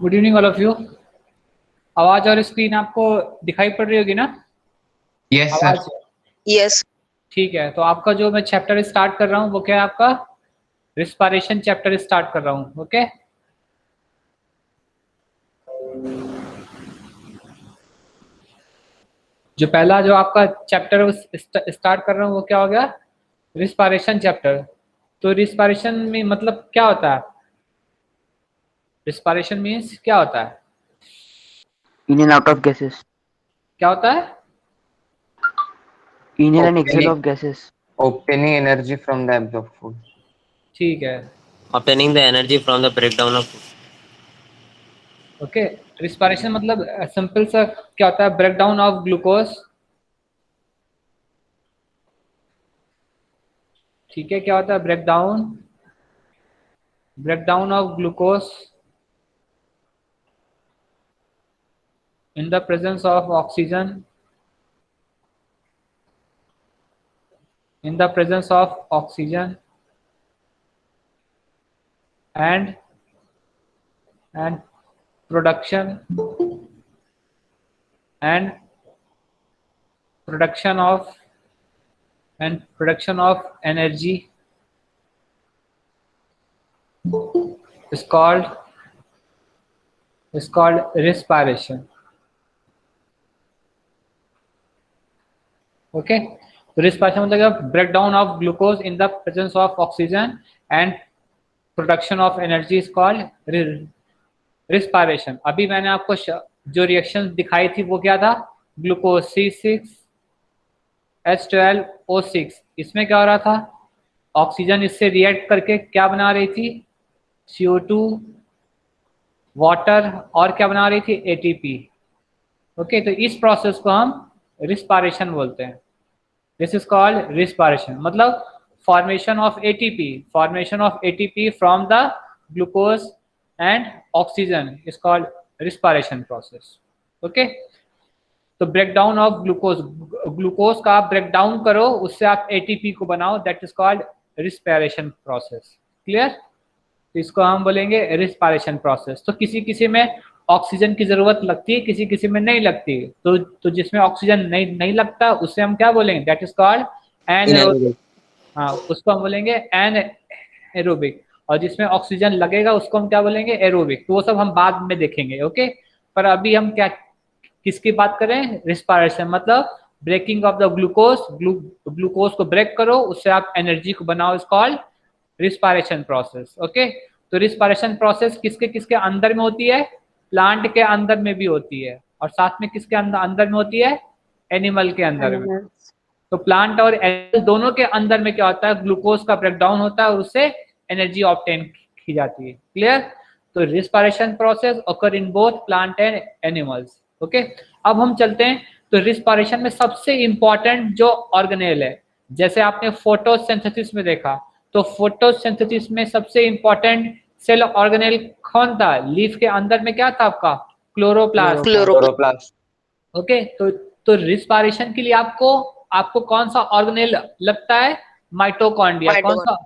Good evening all of you. आवाज और screen आपको दिखाई पड़ रही होगी ना? Yes sir. आवाज यस। ठीक है। तो आपका जो मैं चैप्टर स्टार्ट कर रहा हूँ वो क्या है आपका? रिस्पायरेशन चैप्टर स्टार्ट कर रहा हूँ। ओके, जो पहला जो आपका चैप्टर स्टार्ट कर रहा हूँ वो क्या हो गया? Respiration chapter. तो रिस्पायरेशन में मतलब क्या होता है? रिस्पायरेशन मीन्स क्या होता है? In and out of gases. क्या होता है? Inhale and exhale Obtaining, of gases. obtaining energy from the absorbed food. ठीक है। obtaining the energy from the breakdown of food. Okay, respiration मतलब सिंपल सा क्या होता है? Break down of glucose. ठीक है, क्या होता है? Break down of glucose in the presence of oxygen, in the presence of oxygen and production and production of energy is called respiration. Okay, तो रिस्पायरेशन मतलब break down of glucose in the presence of oxygen and production of energy is called respiration. अभी मैंने आपको जो reaction दिखाई थी वो क्या था? Glucose C6H12O6। इसमें क्या हो रहा था? ऑक्सीजन इससे रिएक्ट करके क्या बना रही थी? CO2, वाटर और क्या बना रही थी? ATP। ओके, तो इस प्रोसेस को हम रिस्पायरेशन बोलते हैं। This is called respiration. मतलब formation of ATP from the glucose and oxygen is called respiration process. Okay, तो ब्रेक डाउन ऑफ ग्लूकोज का आप ब्रेक डाउन करो, उससे आप ATP को बनाओ, that is called respiration process. Clear? तो इसको हम बोलेंगे रिस्पायरेशन प्रोसेस। तो किसी किसी में ऑक्सीजन की जरूरत लगती है, किसी किसी में नहीं लगती। तो जिसमें ऑक्सीजन नहीं लगता उससे हम क्या बोलेंगे? That is called anaerobic. हाँ, उसको हम बोलेंगे एनएरोबिक। और जिसमें ऑक्सीजन लगेगा उसको हम क्या बोलेंगे? एरोबिक। तो वो सब हम बाद में देखेंगे। ओके, पर अभी हम क्या किसकी बात करें? रिस्पायरेशन मतलब ब्रेकिंग ऑफ द ग्लूकोज को ब्रेक करो, उससे आप एनर्जी को बनाओ, is called respiration process. Okay, तो रिस्पायरेशन प्रोसेस किसके किसके अंदर में होती है? प्लांट के अंदर में भी होती है, और साथ में किसके अंदर में होती है? एनिमल के अंदर में। तो प्लांट और एनिमल दोनों के अंदर में क्या होता है? ग्लूकोज का ब्रेकडाउन होता है और उससे एनर्जी ऑब्टेन की जाती है। क्लियर? तो respiration process occur in both plant and animals. Okay, अब हम चलते हैं। तो रिस्पायरेशन में सबसे इंपॉर्टेंट जो ऑर्गेनेल है, जैसे आपने फोटोसिंथेसिस में देखा, तो फोटोसिंथेसिस में सबसे इंपॉर्टेंट सेल ऑर्गेनेल कौन था? लीफ के अंदर में क्या था आपका? क्लोरोप्लास्ट। Chloroplast. ओके, तो रिस्पायरेशन के लिए आपको कौन सा ऑर्गेनेल लगता है? माइटोकॉन्ड्रिया। कौन सा?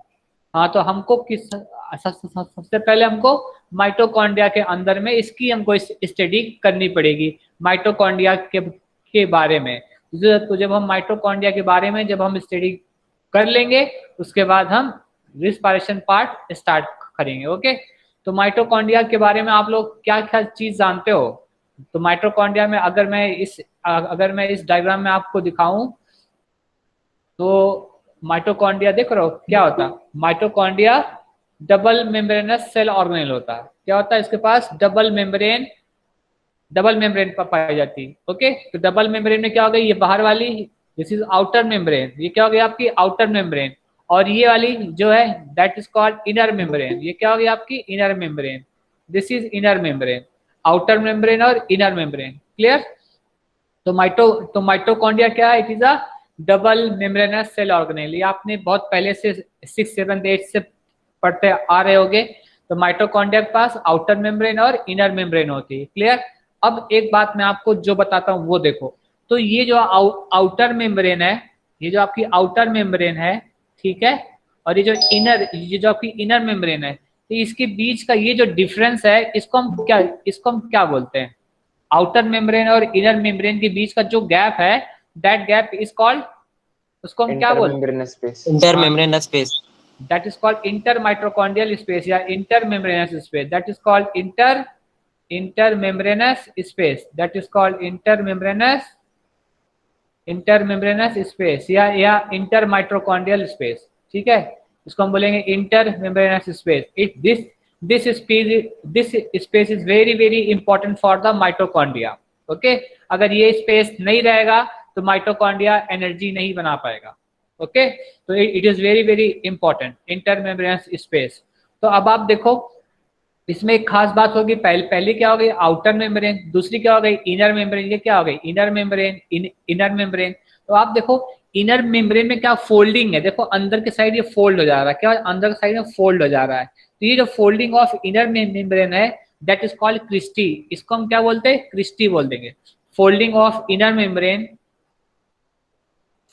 हाँ, तो हमको सबसे पहले हमको माइटोकॉन्ड्रिया के अंदर में इसकी हमको स्टडी करनी पड़ेगी, माइटोकॉन्ड्रिया के बारे में। तो जब हम माइटोकॉन्ड्रिया के बारे में जब हम स्टडी कर लेंगे, उसके बाद हम रिस्पायरेशन पार्ट स्टार्ट करेंगे। ओके, तो माइटोकॉन्ड्रिया के बारे में आप लोग क्या क्या चीज जानते हो? तो माइटोकॉन्ड्रिया में अगर मैं इस डायग्राम में आपको दिखाऊं, तो माइटोकॉन्ड्रिया देख रहे हो क्या होता है? Mitochondria double membranous cell organelle होता है। क्या होता है इसके पास? डबल मेम्ब्रेन पर पाई जाती है। ओके, तो डबल मेम्ब्रेन में क्या हो गई? ये बाहर वाली, दिस इज आउटर मेम्ब्रेन। ये क्या हो गई आपकी? Outer membrane. और ये वाली जो है that is called inner membrane. ये क्या हो गई आपकी? Inner membrane. This is inner membrane, outer membrane और इनर मेम्ब्रेन। क्लियर? तो माइटोकॉन्ड्रिया क्या है? It is a double membranous cell organelle. ये आपने बहुत पहले से 6, 7, 8 से पढ़ते आ रहे होंगे। तो माइटोकॉन्ड्रिया के पास आउटर मेम्ब्रेन और इनर मेम्ब्रेन होती है। क्लियर? अब एक बात मैं आपको जो बताता हूँ वो देखो। तो ये जो आउटर मेम्ब्रेन है, ये जो आपकी आउटर मेम्ब्रेन है, ठीक है, और ये जो आपकी इनर मेम्ब्रेन है, तो इसके बीच का ये जो डिफरेंस है इसको हम क्या बोलते हैं? आउटर मेम्ब्रेन और इनर मेम्ब्रेन के बीच का जो गैप है, दैट गैप इज कॉल्ड, उसको हम क्या बोलते हैं? Intermembranous space. Intermembranous space. That is called intermitochondrial space या intermembranous space. That is called intermembranous space. That is called intermembranous space या intermitochondrial space. ठीक है, इसको हम बोलेंगे intermembranous space. This space is very important for the mitochondria. Okay, अगर ये space नहीं रहेगा तो माइटोकॉन्ड्रिया एनर्जी नहीं बना पाएगा. ओके, तो it is very important intermembrane space. तो अब आप देखो इसमें एक खास बात होगी, पहले क्या हो गई? Outer membrane. दूसरी क्या हो गई? Inner membrane. ये क्या हो गई? Inner membrane. तो आप देखो इनर मेम्ब्रेन में क्या फोल्डिंग है, देखो अंदर के साइड ये फोल्ड हो जा रहा है. क्या अंदर के साइड में फोल्ड हो जा रहा है? तो ये जो फोल्डिंग ऑफ इनर मेम्ब्रेन है दैट इज कॉल्ड क्रिस्टी. इसको हम क्या बोलते हैं? क्रिस्टी बोल देंगे. Folding of inner membrane,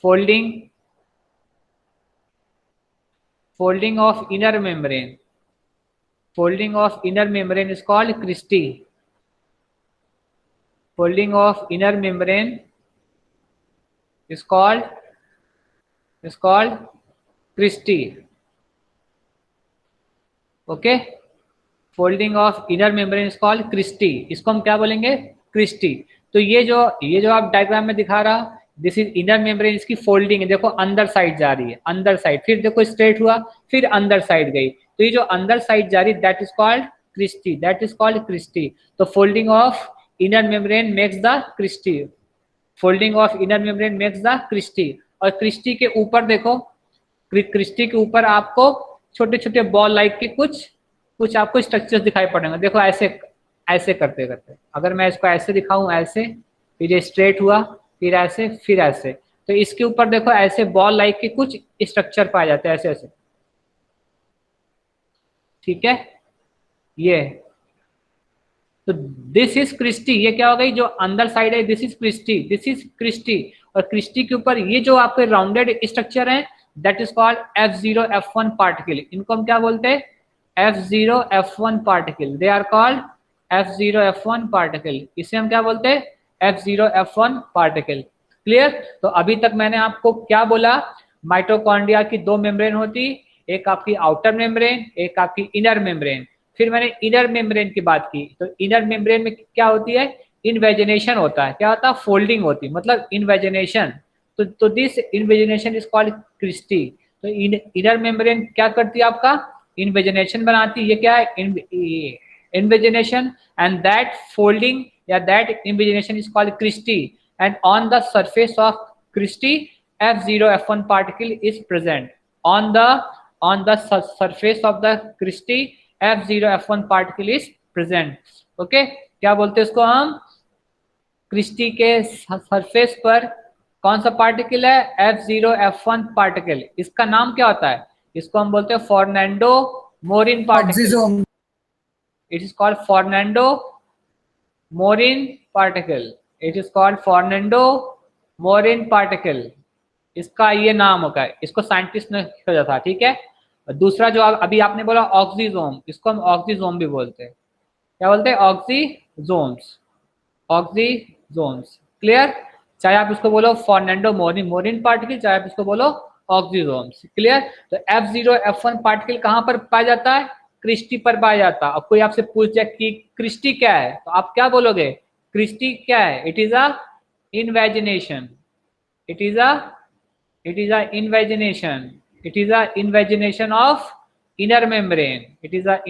folding of inner membrane is called cristae. Folding of inner membrane is called cristae. Okay, folding of inner membrane is called cristae. इसको हम क्या बोलेंगे? क्रिस्टी. तो ये जो आप डायग्राम में दिखा रहा, दिस इज इनर मेम्ब्रेन. इसकी फोल्डिंग है, देखो अंदर साइड जा रही है, अंदर साइड, फिर देखो स्ट्रेट हुआ, फिर अंदर साइड गई. तो ये जो अंदर साइड जा रही दैट इज कॉल्ड क्रिस्टी. तो folding of inner membrane makes the cristae. Folding of inner membrane makes the cristae. और क्रिस्टी के ऊपर देखो, क्रिस्टी के ऊपर आपको छोटे छोटे बॉल लाइक के कुछ आपको स्ट्रक्चर्स दिखाई पड़ेंगे. देखो ऐसे करते अगर मैं इसको ऐसे दिखाऊं, ऐसे, फिर ये स्ट्रेट हुआ, फिर ऐसे, फिर ऐसे, तो इसके ऊपर देखो ऐसे बॉल लाइक के कुछ स्ट्रक्चर पाए जाते हैं, ऐसे. ठीक है, ये तो दिस इज क्रिस्टी. ये क्या हो गई? जो अंदर साइड है दिस इज क्रिस्टी. और क्रिस्टी के ऊपर ये जो आपके राउंडेड स्ट्रक्चर है that is called F0 F1 particle. इनको हम क्या बोलते हैं? F0 F1 particle. They are called F0 F1 particle. इसे हम क्या बोलते हैं? F0 F1 particle. क्लियर? तो अभी तक मैंने आपको क्या बोला? माइटोकॉन्ड्रिया की दो मेम्ब्रेन होती, एक आपकी आउटर मेम्ब्रेन, एक आपकी इनर मेम्ब्रेन. फिर मैंने इनर मेम्ब्रेन की बात की. तो इनर मेम्ब्रेन में क्या होती है? इनवेजिनेशन होता है. क्या होता है? फोल्डिंग होती, मतलब इनवेजिनेशन. तो this invagination is called cristae. तो इनर मेम्ब्रेन क्या करती है? आपका इनवेजिनेशन बनाती है. ये क्या है? invagination, and that folding, that invagination is called cristae, and on the surface of cristae F0 F1 particle is present. On the surface of the cristae F0 F1 particle is present. Okay, क्या बोलते हैं इसको हम? Christie के surface पर कौन सा particle है? F0 F1 particle. इसका नाम क्या होता है? इसको हम बोलते हैं Fernandez Moran particle. It is called Fernando Morin particle. It is called Fernando Morin particle. इसका ये नाम होगा, इसको साइंटिस्ट ने खोजा था. ठीक है. दूसरा जो अभी आपने बोला ऑक्सीजोम, इसको हम ऑक्सीजोम भी बोलते हैं. क्या बोलते हैं? ऑक्सीजोम्स. क्लियर? चाहे आप इसको बोलो फर्नांडो मोरिन पार्टिकल, चाहे आप इसको बोलो ऑक्सीजोम्स. क्लियर? तो F0 F1 पार्टिकल कहाँ पर पाया जाता है? क्रिस्टी पर पाया जाता. अब कोई आपसे पूछ जाए कि क्रिस्टी क्या है, तो आप क्या बोलोगे? क्रिस्टी क्या है? It is a invagination. It is a invagination of inner membrane. It is a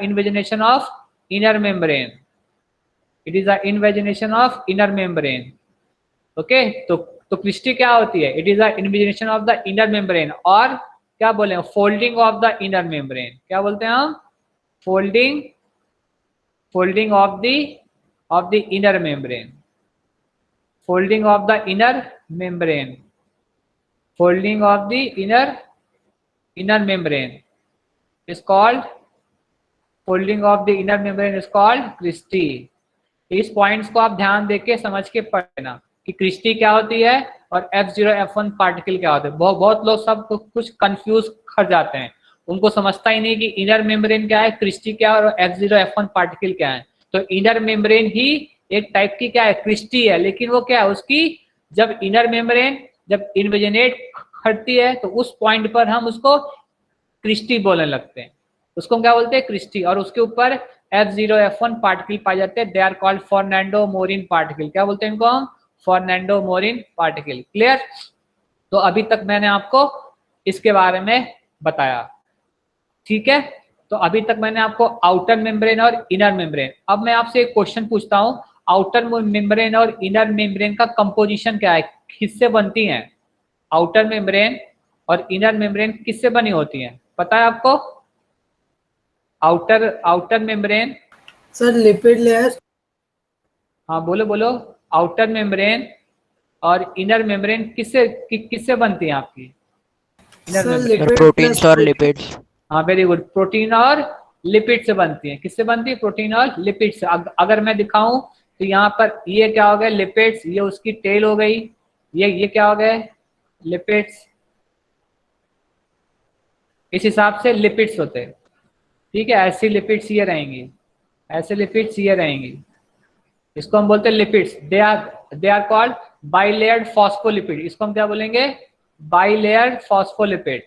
invagination of inner membrane. It is a invagination of inner membrane. Okay, तो क्रिस्टी क्या होती है? It is a invagination of the inner membrane. और क्या बोले? Folding of the inner membrane. क्या बोलते हैं हम? Folding of the inner membrane. Folding of the inner membrane. Folding of the inner membrane is called folding of the inner membrane is called cristae. इस points को आप ध्यान देके समझ के पढ़ना कि क्रिस्टी क्या होती है और F0 F1 पार्टिकल क्या होता है. बहुत लोग सब कुछ कंफ्यूज कर जाते हैं. उनको समझता ही नहीं कि इनर मेम्ब्रेन क्या है, क्रिस्टी क्या है और F0 F1 पार्टिकल क्या है। तो इनर मेम्ब्रेन ही एक टाइप की क्या है, क्रिस्टी है, लेकिन वो क्या है, उसकी जब इनर मेम्ब्रेन जब इन्वेजिनेट करती है तो उस पॉइंट पर हम उसको क्रिस्टी बोलने लगते हैं, उसको हम क्या बोलते हैं, क्रिस्टी, और उसके ऊपर F0 F1 पार्टिकल पाए जाते हैं, they are called Fernandez Moran particle. क्या बोलते हैं इनको हम, फर्नांडो मोरिन पार्टिकल। क्लियर? तो अभी तक मैंने आपको इसके बारे में बताया, ठीक है। तो अभी तक मैंने आपको आउटर मेम्ब्रेन और इनर मेम्ब्रेन, अब मैं आपसे एक क्वेश्चन पूछता हूं, आउटर मेम्ब्रेन और इनर मेम्ब्रेन का कंपोजिशन क्या है, किससे बनती हैं? आउटर मेम्ब्रेन और इनर मेम्ब्रेन किससे बनी होती हैं, पता है आपको? Outer membrane, sir lipid layer. हाँ बोलो बोलो, आउटर मेम्ब्रेन और इनर मेम्ब्रेन किससे बनती है आपकी? Inner sir membrane, lipid proteins और लिपिड्स। हाँ वेरी गुड, प्रोटीन और लिपिड से बनती है। किससे बनती है? प्रोटीन और लिपिड से। अगर मैं दिखाऊं तो यहाँ पर ये क्या हो गया, लिपिड्स, ये उसकी टेल हो गई, ये क्या हो गए, लिपिड्स। इस हिसाब से लिपिड्स होते हैं, ठीक है। ऐसी लिपिड्स ये रहेंगी, ऐसे लिपिड्स ये रहेंगी, इसको हम बोलते हैं lipids. They are called bilayered phospholipid. इसको हम क्या बोलेंगे? बाइलेयर्ड फॉस्फोलिपिड,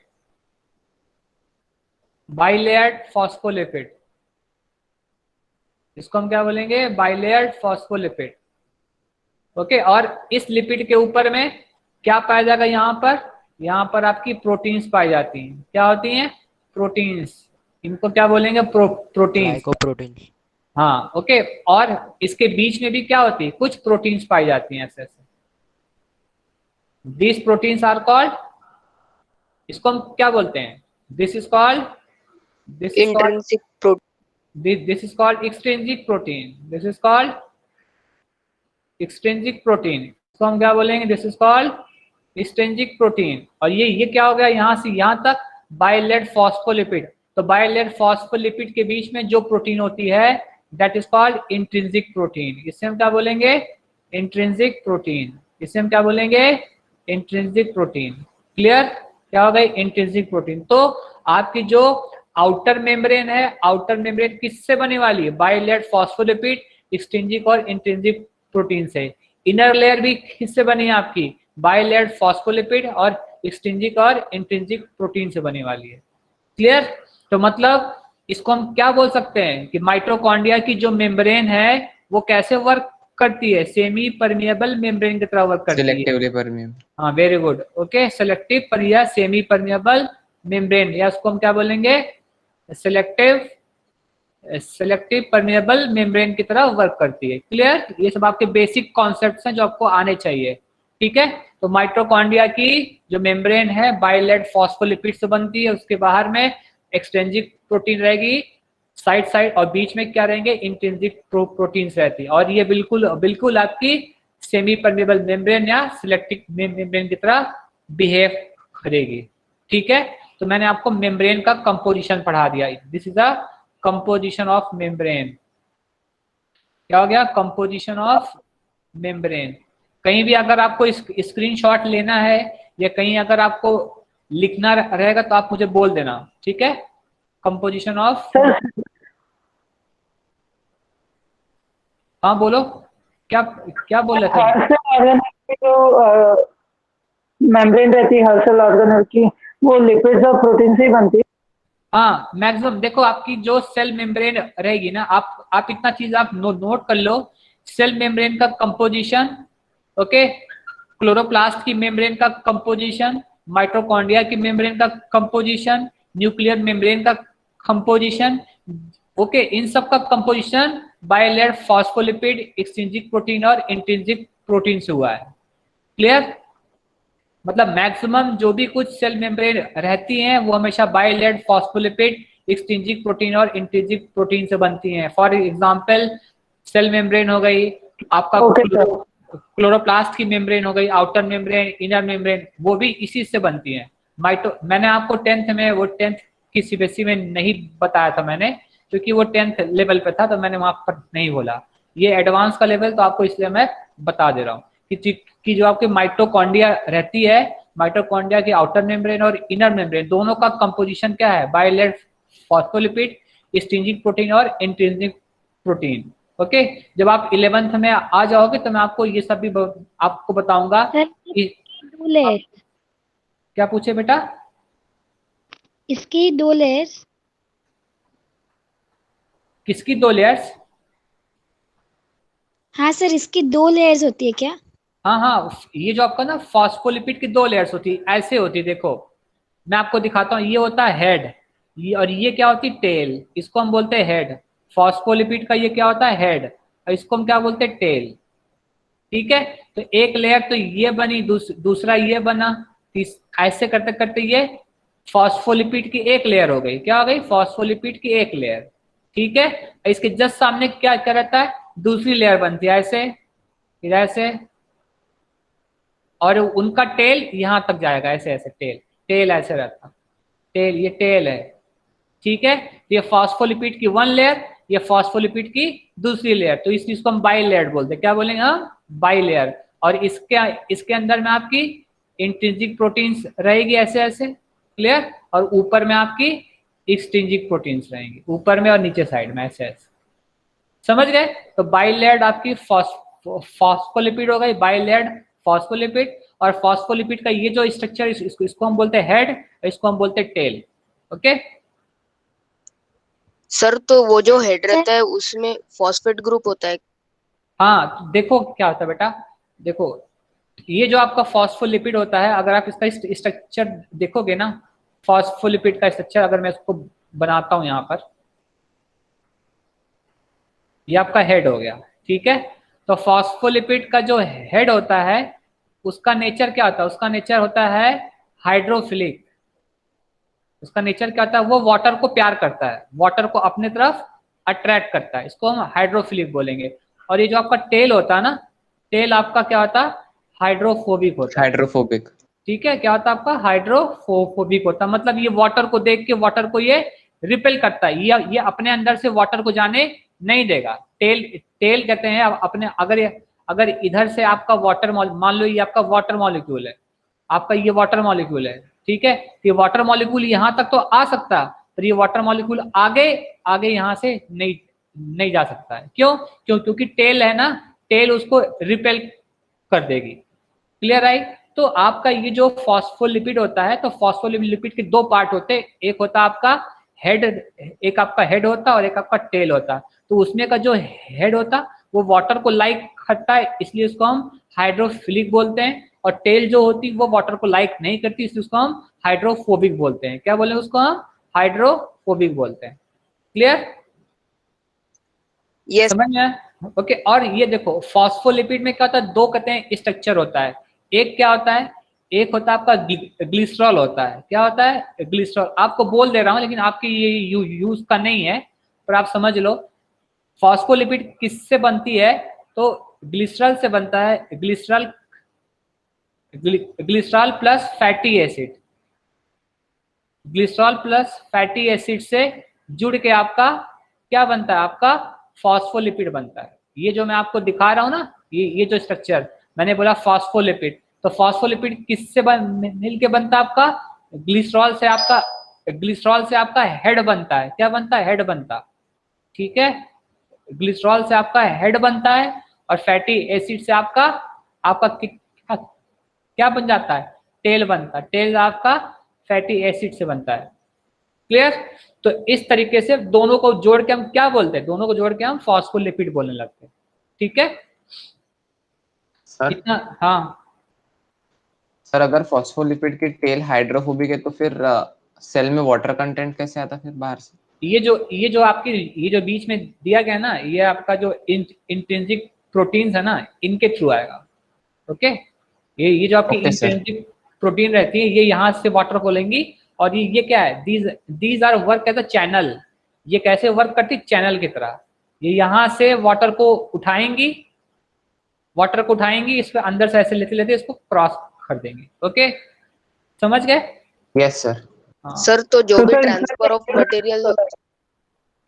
बाइलेयर्ड फॉस्फोलिपिड, इसको हम क्या बोलेंगे? बाइलेयर्ड फॉस्फोलिपिड। ओके, और इस लिपिड के ऊपर में क्या पाया जाएगा? यहाँ पर आपकी प्रोटीन्स पाई जाती हैं। क्या होती हैं? प्रोटीन्स। इनको क्या बोलेंगे? प्रोटीन्स। ग्लाइकोप्रोटीन्स। हाँ ओके, और इसके बीच में भी क्या होती है? कुछ प्रोटीन्स पाई जाती हैं ऐसे ऐसे। दिस प्रोटीन्स आर कॉल्ड, इसको हम क्या बोलते हैं? This is called intrinsic protein. this is called extrinsic protein, this is called extrinsic protein। इसको हम क्या बोलेंगे? This is called extrinsic protein। और ये क्या हो गया, यहाँ से यहाँ तक बाइलेयर्ड फॉस्फोलिपिड। तो बाइलेयर्ड फॉस्फोलिपिड के बीच में जो प्रोटीन होती है that is called intrinsic protein. इससे हम क्या बोलेंगे? Intrinsic protein. इससे हम क्या बोलेंगे? Intrinsic protein. क्लियर? क्या हो गई? Intrinsic protein. तो आपकी जो आउटर मेम्ब्रेन है, आउटर मेम्ब्रेन किससे बने वाली है? बाइलेयर्ड फॉस्फोलिपिड, एक्सट्रिंसिक और इंट्रिंसिक प्रोटीन से। इनर लेयर भी किससे बनी है आपकी? बाइलेयर्ड फॉस्फोलिपिड और एक्सट्रिंसिक और इंट्रिंसिक प्रोटीन से बने वाली है। क्लियर? तो मतलब इसको हम क्या बोल सकते हैं कि माइटोकॉन्ड्रिया की जो मेम्ब्रेन है वो कैसे वर्क करती है? सेमी परमिएबल मेम्ब्रेन की तरह वर्क करती है। Selectively permeable. हाँ वेरी गुड, ओके। सेलेक्टिव पर या सेमी परमिएबल मेम्ब्रेन, या उसको हम क्या बोलेंगे? सेलेक्टिव परमिएबल मेम्ब्रेन की तरह वर्क करती है। क्लियर? ये सब आपके बेसिक कॉन्सेप्ट्स हैं जो आपको आने चाहिए, ठीक है। तो माइटोकॉन्ड्रिया की जो मेम्ब्रेन है बाइलेयर्ड फॉस्फोलिपिड से बनती है, उसके बाहर में एक्सट्रिंसिक प्रोटीन रहेगी साइड साइड, और बीच में क्या रहेंगे? इंट्रिंसिक प्रोटीन्स रहती है। और ये बिल्कुल आपकी सेमी परमिएबल मेम्ब्रेन या सिलेक्टिव मेम्ब्रेन की तरह बिहेव करेगी, ठीक है। तो मैंने आपको मेम्ब्रेन का कंपोजिशन पढ़ा दिया। This is a composition of membrane. क्या हो गया? Composition of membrane. कहीं भी अगर आपको स्क्रीनशॉट लेना है या कहीं अगर आपको लिखना रहेगा तो आप मुझे बोल देना, ठीक है। कंपोजिशन ऑफ, हाँ बोलो, क्या बोल रहे थे? जो मेम्ब्रेन रहती है हर सेल ऑर्गेनल की, वो लिपिड्स और प्रोटीन से ही बनती है। हाँ मैक्सिमम देखो आपकी जो सेल मेम्ब्रेन रहेगी ना, आप इतना चीज आप नोट कर लो। सेल मेम्ब्रेन का कंपोजिशन, ओके, क्लोरोप्लास्ट की मेम्ब्रेन का कंपोजिशन, माइटोकॉन्ड्रिया की मेम्ब्रेन का कंपोजिशन, न्यूक्लियर मेम्ब्रेन का कंपोजिशन, ओके, इन सब का कंपोजिशन बाइलेयर्ड फॉस्फोलिपिड, एक्सट्रिंसिक प्रोटीन और इंट्रिंसिक प्रोटीन से हुआ है। क्लियर? मतलब मैक्सिमम जो भी कुछ सेल मेम्ब्रेन रहती हैं वो हमेशा बाइलेयर्ड फॉस्फोलिपिड, एक्सट्रिंसिक प्रोटीन और इंट्रिंसिक प्रोटीन से बनती हैं। फॉर एग्जांपल सेल मेम्ब्रेन हो गई आपका, क्लोरोप्लास्ट की मेम्ब्रेन हो गई, आउटर मेम्ब्रेन, इनर मेम्ब्रेन, वो भी इसी से बनती हैं। मैंने आपको 10th में, वो 10th की सीबीएसई में नहीं बताया था मैंने, क्योंकि वो 10th लेवल पे था तो मैंने वहां पर नहीं बोला। ये एडवांस का लेवल तो आपको इसलिए मैं बता दे रहा हूँ कि जो आपके माइटोकॉन्ड्रिया रहती है माइटोकॉन्ड्रिया की आउटर मेम्ब्रेन और इनर मेम्ब्रेन दोनों का कंपोजिशन क्या है, बाइलेयर फॉस्फोलिपिड, स्ट्रिंजिक प्रोटीन और इंट्रिंसिक प्रोटीन। ओके, जब आप 11th में आ जाओगे तो मैं आपको ये सब भी आपको बताऊंगा कि दो लेयर्स, क्या पूछे बेटा, इसकी दो लेयर्स, किसकी 2 लेयर्स? हाँ सर इसकी दो लेयर्स होती है क्या? हाँ हाँ, ये जो आपका ना फॉस्फोलिपिड की 2 लेयर्स होती है, ऐसे होती है, देखो मैं आपको दिखाता हूँ, ये होता है हेड, ये और ये क्या होती है, टेल, इसको हम बोलते हैं हेड। फॉस्फोलिपिड का ये क्या होता है, हेड, और इसको हम क्या बोलते हैं, टेल। ठीक है, तो एक लेयर तो ये बनी, दूसरा ये बना, ऐसे करते करते ये फॉस्फोलिपिड की एक लेयर हो गई, क्या हो गई, फॉस्फोलिपिड की एक लेयर। ठीक है, इसके जस्ट सामने क्या क्या रहता है, दूसरी लेयर बनती है, ऐसे फिर ऐसे, और उनका टेल यहां तक जाएगा, ऐसे ऐसे टेल, टेल ऐसे रहता, टेल, ये टेल है। ठीक है, ये फॉस्फोलिपिड की 1 लेयर, ये फॉस्फोलिपिड की दूसरी लेयर, तो इस चीज को हम बाई लेयर बोलते हैं, क्या बोलेंगे हम, बाई लेयर। और इसके अंदर में आपकी इंट्रिंसिक प्रोटीन्स रहेगी ऐसे ऐसे, क्लियर, और ऊपर में आपकी एक्सट्रिंसिक प्रोटीन्स रहेंगी, ऊपर में और नीचे साइड में ऐसे ऐसे, समझ गए। तो बाई लेयर्ड आपकी फॉस्फोलिपिड हो गई, बाई लेयर्ड फॉस्फोलिपिड, और फॉस्फोलिपिड का ये जो स्ट्रक्चर, इसको हम बोलते हैं हेड, इसको हम बोलते हैं टेल। ओके सर तो वो जो हेड रहता है उसमें फॉस्फेट ग्रुप होता है? हाँ, तो देखो क्या होता है बेटा, देखो ये जो आपका फॉस्फोलिपिड होता है, अगर आप इसका स्ट्रक्चर देखोगे ना, फॉस्फोलिपिड का स्ट्रक्चर अगर मैं इसको बनाता हूं यहाँ पर, ये आपका हेड हो गया। ठीक है, तो फॉस्फोलिपिड का जो हेड होता है उसका नेचर क्या होता है, उसका नेचर होता है हाइड्रोफिलिक। उसका नेचर क्या होता है, वो वाटर को प्यार करता है, वाटर को अपने तरफ अट्रैक्ट करता है, इसको हम हाइड्रोफिलिक बोलेंगे। और ये जो आपका टेल होता है ना, टेल आपका क्या होता है, हाइड्रोफोबिक होता है। हाइड्रोफोबिक। ठीक है, क्या होता है आपका, हाइड्रोफोबिक होता है, मतलब ये वाटर को देख के वाटर को ये रिपेल करता है, ये अपने अंदर से वाटर को जाने नहीं देगा। टेल, टेल कहते हैं अपने, अगर इधर से आपका वाटर, मान लो ये आपका वाटर मॉलिक्यूल है, आपका ये वाटर मॉलिक्यूल है, ठीक है, ये वाटर मॉलिक्यूल यहाँ तक तो आ सकता है, पर ये वाटर मॉलिक्यूल आगे आगे यहाँ से नहीं जा सकता है। क्योंकि टेल है ना, टेल उसको रिपेल कर देगी। Clear I? तो आपका ये जो फॉस्फोलिपिड होता है, तो फॉस्फोलिपिड के 2 पार्ट होते हैं, एक होता है आपका हेड, एक आपका हेड होता है और एक आपका टेल होता है। तो उसमें का जो हेड होता है वो वाटर को लाइक करता है, इसलिए उसको हम हाइड्रोफिलिक बोलते हैं, और टेल जो होती है वो वाटर को लाइक नहीं करती, इसलिए उसको हम हाइड्रोफोबिक बोलते हैं। क्या बोले उसको हम, हाइड्रोफोबिक बोलते हैं। क्लियर? यस। समझ में? ओके, और ये देखो फॉस्फोलिपिड में क्या होता है, 2 कहते हैं स्ट्रक्चर होता है। एक क्या होता है, एक होता है आपका ग्लिसरॉल होता है। क्या होता है, ग्लिसरॉल। आपको बोल दे रहा हूं लेकिन आपकी ये यूज का नहीं है, पर आप समझ लो। फॉस्फोलिपिड किससे बनती है, तो ग्लिसरॉल से बनता है, glycerol plus fatty acid, glycerol plus fatty acid से जुड़ के आपका क्या बनता है, आपका फॉस्फोलिपिड बनता है। ये जो मैं आपको दिखा रहा हूं ना, ये जो स्ट्रक्चर मैंने बोला फॉस्फोलिपिड, तो फॉस्फोलिपिड किससे मिल के बनता है आपका, ग्लिसरॉल से आपका हेड बनता है। क्या बनता है, हेड बनता है। ठीक है, ग्लिसरॉल से आपका हेड बनता है और फैटी एसिड से आपका क्या बन जाता है, टेल बनता है। टेल आपका फैटी एसिड से बनता है। क्लियर? तो इस तरीके से दोनों को जोड़ के हम क्या बोलते हैं, दोनों को जोड़ के हम फॉस्फोलिपिड बोलने लगते हैं। ठीक है सर, इतना? हाँ सर अगर फॉस्फोलिपिड की टेल हाइड्रोफोबिक है तो फिर सेल में वाटर कंटेंट कैसे आता फिर बाहर से? ये जो आपकी ये जो बीच में दिया गया ना, ये आपका जो इंट्रिंसिक प्रोटीन्स है ना, इनके थ्रू आएगा। ओके, ये जो आपकी इंट्रिंसिक प्रोटीन रहती है, ये यहाँ से वाटर को लेंगी, और ये क्या है, these are work as a channel. ये कैसे वर्क करती, चैनल की तरह। ये यहाँ से वाटर को उठाएंगी, इस पे अंदर से ऐसे लेते लेते इसको क्रॉस कर देंगे। ओके, समझ गए? Yes sir. हाँ, सर तो जो तो भी सर ट्रांसफर ऑफ मटेरियल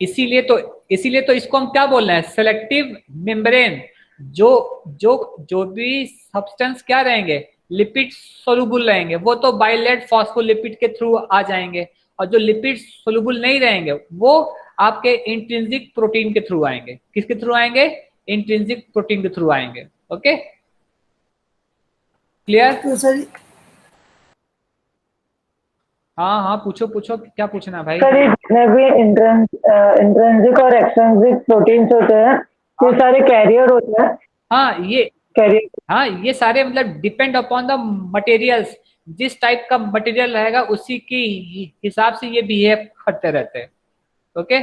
इसीलिए तो इसको हम क्या बोल रहे हैं, सेलेक्टिव मेम्ब्रेन। जो भी सब्सटेंस क्या रहेंगे, लिपिड सोलुबल रहेंगे वो तो बाइलेट फॉस्फोलिपिड के थ्रू आ जाएंगे, और जो लिपिड सोलुबल नहीं रहेंगे वो आपके इंट्रिंसिक प्रोटीन के थ्रू आएंगे। किसके थ्रू आएंगे? इंट्रिंसिक प्रोटीन के थ्रू आएंगे। Okay, clear? तो सर हाँ हाँ, पूछो पूछो, क्या पूछना है भाई? सर ये जितने भी इंट्रिंसिक और एक्सट्रिंसिक प्रोटीन्स होते हैं ये सारे कैरियर होते हैं। हाँ ये कैरियर हाँ ये सारे मतलब डिपेंड अपॉन द मटेरियल्स, जिस टाइप का मटेरियल रहेगा उसी के हिसाब से ये बिहेव करते रहते हैं। ओके,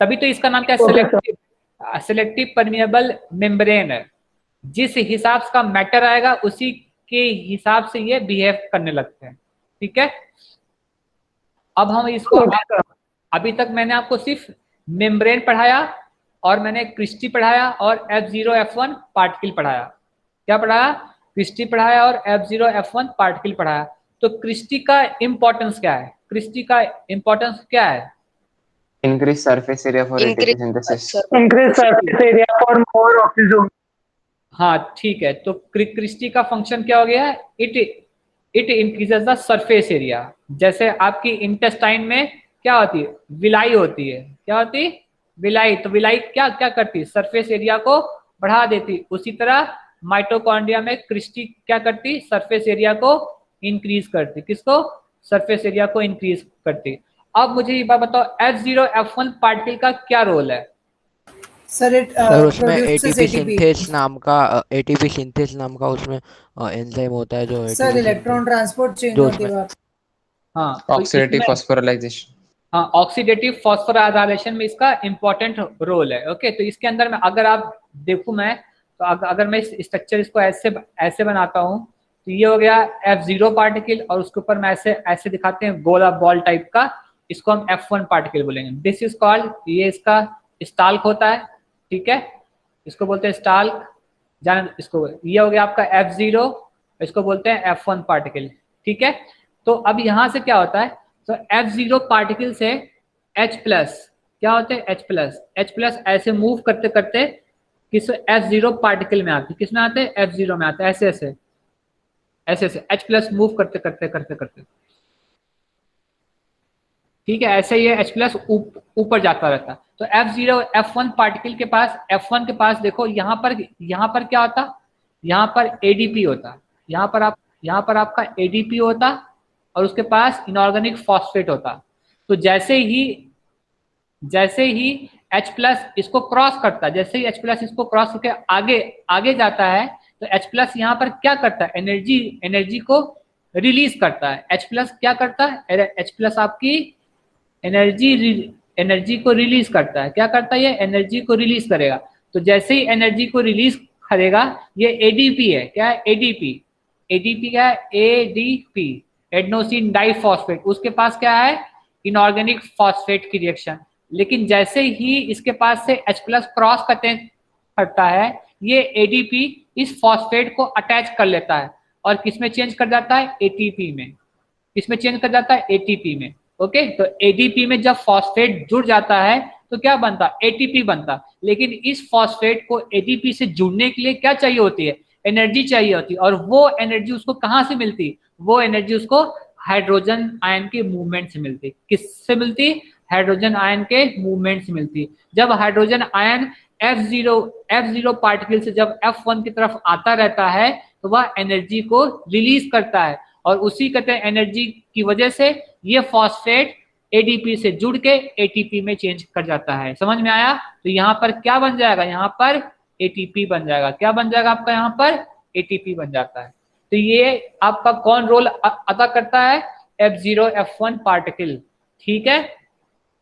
तभी तो इसका नाम क्या है? Okay, selective selective permeable membrane है। जिस हिसाब का मैटर आएगा उसी के हिसाब से ये बिहेव करने लगते हैं। ठीक है, अब हम इसको अभी तक मैंने आपको सिर्फ मेम्ब्रेन पढ़ाया और मैंने क्रिस्टी पढ़ाया और F0 F1 पार्टिकल पढ़ाया। क्या पढ़ाया? क्रिस्टी पढ़ाया और F0 F1 पार्टिकल पढ़ाया। तो क्रिस्टी का इंपॉर्टेंस क्या है? क्रिस्टी का इंपॉर्टेंस क्या है? Increase surface area for ATP synthesis. Increase surface area for more oxygen. हाँ ठीक है, तो क्रिस्टी का फंक्शन क्या हो गया? It increases the surface area. जैसे आपकी इंटेस्टाइन में क्या होती है? विलाई होती है। क्या होती है? विलाई। तो विलाई क्या क्या करती है? सरफेस एरिया को बढ़ा देती। उसी तरह माइटोकॉन्ड्रिया में क्रिस्टी क्या करती? सरफेस एरिया को इंक्रीज करती। किसको? सरफेस एरिया को इंक्रीज करती। अब मुझे ये बात बताओ, F0 F1 पार्टिकल का क्या रोल है? सर इट सर उसमें प्रोड्यूसेस एटीपी एटीपी। सिंथेस नाम का उसमें एंजाइम होता है जो सर इलेक्ट्रॉन ट्रांसपोर्ट चेंज जो होती है बात। हाँ तो Oxidative इसमें- phosphorylation. हाँ, ऑक्सीडेटिव फॉस्फोराइलेशन में इसका इंपॉर्टेंट रोल है। ओके, तो इसके अंदर में अगर आप देखूं मैं, तो अगर मैं इस स्ट्रक्चर इसको ऐसे बनाता हूँ, तो ये हो गया F0 पार्टिकल और उसके ऊपर मैं ऐसे दिखाते हैं गोला बॉल टाइप का, इसको हम F1 पार्टिकल बोलेंगे। दिस इज कॉल्ड, ये इसका स्टाल्क होता है। ठीक है, इसको बोलते हैं स्टाल्क। जान इसको, ये हो गया आपका F0, इसको बोलते हैं F1 पार्टिकल। ठीक है, तो अब यहाँ से क्या होता है? तो F0 पार्टिकल से H प्लस क्या होते हैं? H प्लस ऐसे मूव करते करते किस F0 पार्टिकल में आते? किस में आते हैं? F0 में आते हैं। ऐसे ऐसे ऐसे ऐसे H प्लस मूव करते करते करते करते। ठीक है, ऐसे ये H प्लस ऊपर जाता रहता है। तो F0 F1 पार्टिकल के पास, F1 के पास देखो यहाँ पर क्या होता? यहाँ पर ADP होता। यहाँ पर आपका ADP होता और उसके पास इनऑर्गेनिक फॉस्फेट होता। तो जैसे ही H प्लस इसको क्रॉस करता, जैसे ही H प्लस इसको क्रॉस करके आगे जाता है, तो H प्लस यहाँ पर क्या करता है? एनर्जी को रिलीज करता है। H प्लस क्या करता है? H प्लस आपकी एनर्जी को रिलीज करता है। क्या करता है? ये एनर्जी को रिलीज करेगा। तो जैसे ही एनर्जी को रिलीज करेगा, ये एडीपी है। क्या है? एडीपी क्या है? ADP, adenosine diphosphate. उसके पास क्या है? इनऑर्गेनिक फॉस्फेट की रिएक्शन। लेकिन जैसे ही इसके पास से H प्लस क्रॉस करता है, ये एडीपी इस फॉस्फेट को अटैच कर लेता है और किसमें चेंज कर जाता है? एटीपी में। किसमें चेंज कर जाता है? एटीपी में। ओके, तो एडीपी में जब फॉस्फेट जुड़ जाता है तो क्या बनता? एटीपी बनता। लेकिन इस फॉस्फेट को एडीपी से जुड़ने के लिए क्या चाहिए होती है? एनर्जी चाहिए होती है। और वो एनर्जी उसको कहाँ से मिलती? वो एनर्जी उसको हाइड्रोजन आयन के मूवमेंट से मिलती। किससे मिलती? हाइड्रोजन आयन के मूवमेंट से मिलती। जब हाइड्रोजन आयन F0 पार्टिकल से जब F1 की तरफ आता रहता है तो वह एनर्जी को रिलीज करता है और उसी कहते हैं एनर्जी की वजह से ये फॉस्फेट एडीपी से जुड़ के एटीपी में चेंज कर जाता है। समझ में आया? तो यहाँ पर क्या बन जाएगा? यहाँ पर एटीपी बन जाएगा। क्या बन जाएगा आपका? यहाँ पर एटीपी बन जाता है। तो ये आपका कौन रोल अदा करता है? F0 F1 particle. ठीक है,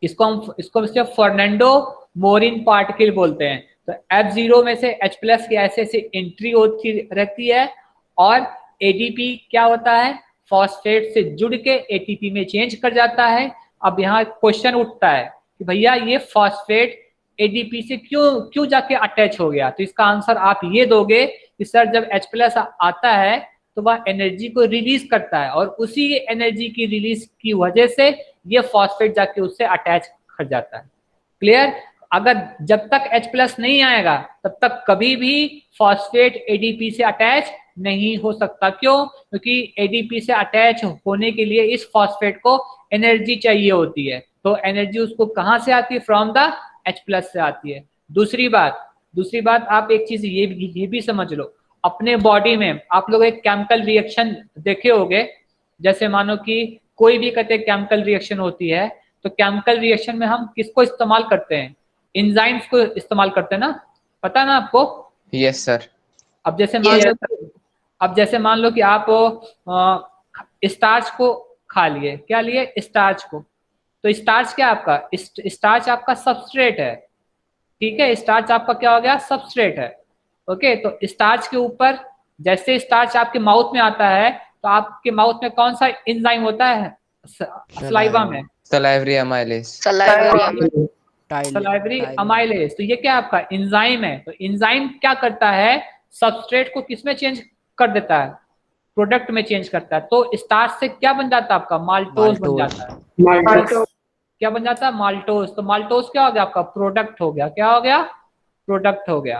इसको फर्नांडो मोरिन पार्टिकल बोलते हैं। तो F0 में से H प्लस की ऐसे ऐसे एंट्री होती रहती है और एडीपी क्या होता है? फॉस्फेट से जुड़ के एटीपी में चेंज कर जाता है। अब यहाँ क्वेश्चन उठता है कि भैया ये फॉस्फेट एडीपी से क्यों जाके अटैच हो गया? तो इसका आंसर आप ये दोगे कि सर जब H प्लस आता है तो वह एनर्जी को रिलीज करता है और उसी एनर्जी की रिलीज की वजह से ये फॉस्फेट जाके उससे अटैच कर जाता है। क्लियर? अगर जब तक H प्लस नहीं आएगा तब तक कभी भी फॉस्फेट एडीपी से अटैच नहीं हो सकता। क्यों? क्योंकि एडीपी से अटैच होने के लिए इस फॉस्फेट को एनर्जी चाहिए होती है। तो एनर्जी उसको कहाँ से आती है? फ्रॉम द H+ से आती है। दूसरी बात आप एक चीज ये भी समझ लो, अपने बॉडी में आप लोग एक केमिकल रिएक्शन देखे होंगे। जैसे मानो कि कोई भी कहते केमिकल रिएक्शन होती है, तो केमिकल रिएक्शन में हम किसको इस्तेमाल करते हैं? एंजाइम्स को इस्तेमाल करते हैं ना, पता है ना आपको? Yes sir. अब जैसे मान लो कि आप स्टार्च को खा लिए, क्या लिए? स्टार्च को। तो स्टार्च क्या है आपका? स्टार्च आपका सबस्ट्रेट है, ठीक है? स्टार्च आपका क्या हो गया? सबस्ट्रेट है। ओके, तो स्टार्च के ऊपर जैसे स्टार्च आपके माउथ में आता है, तो आपके माउथ में कौन सा एंजाइम होता है? सलाइवा में सलाइवरी एमाइलेज। Salivary amylase. तो ये क्या है? आपका एंजाइम है। तो एंजाइम क्या करता है? सबस्ट्रेट को किसमें चेंज कर देता है? प्रोडक्ट में चेंज करता है। तो स्टार्च से क्या बन जाता है? आपका माल्टोज बन जाता है। क्या बन जाता है? माल्टोज। तो माल्टोज क्या हो गया? आपका प्रोडक्ट हो गया। क्या हो गया? प्रोडक्ट हो गया।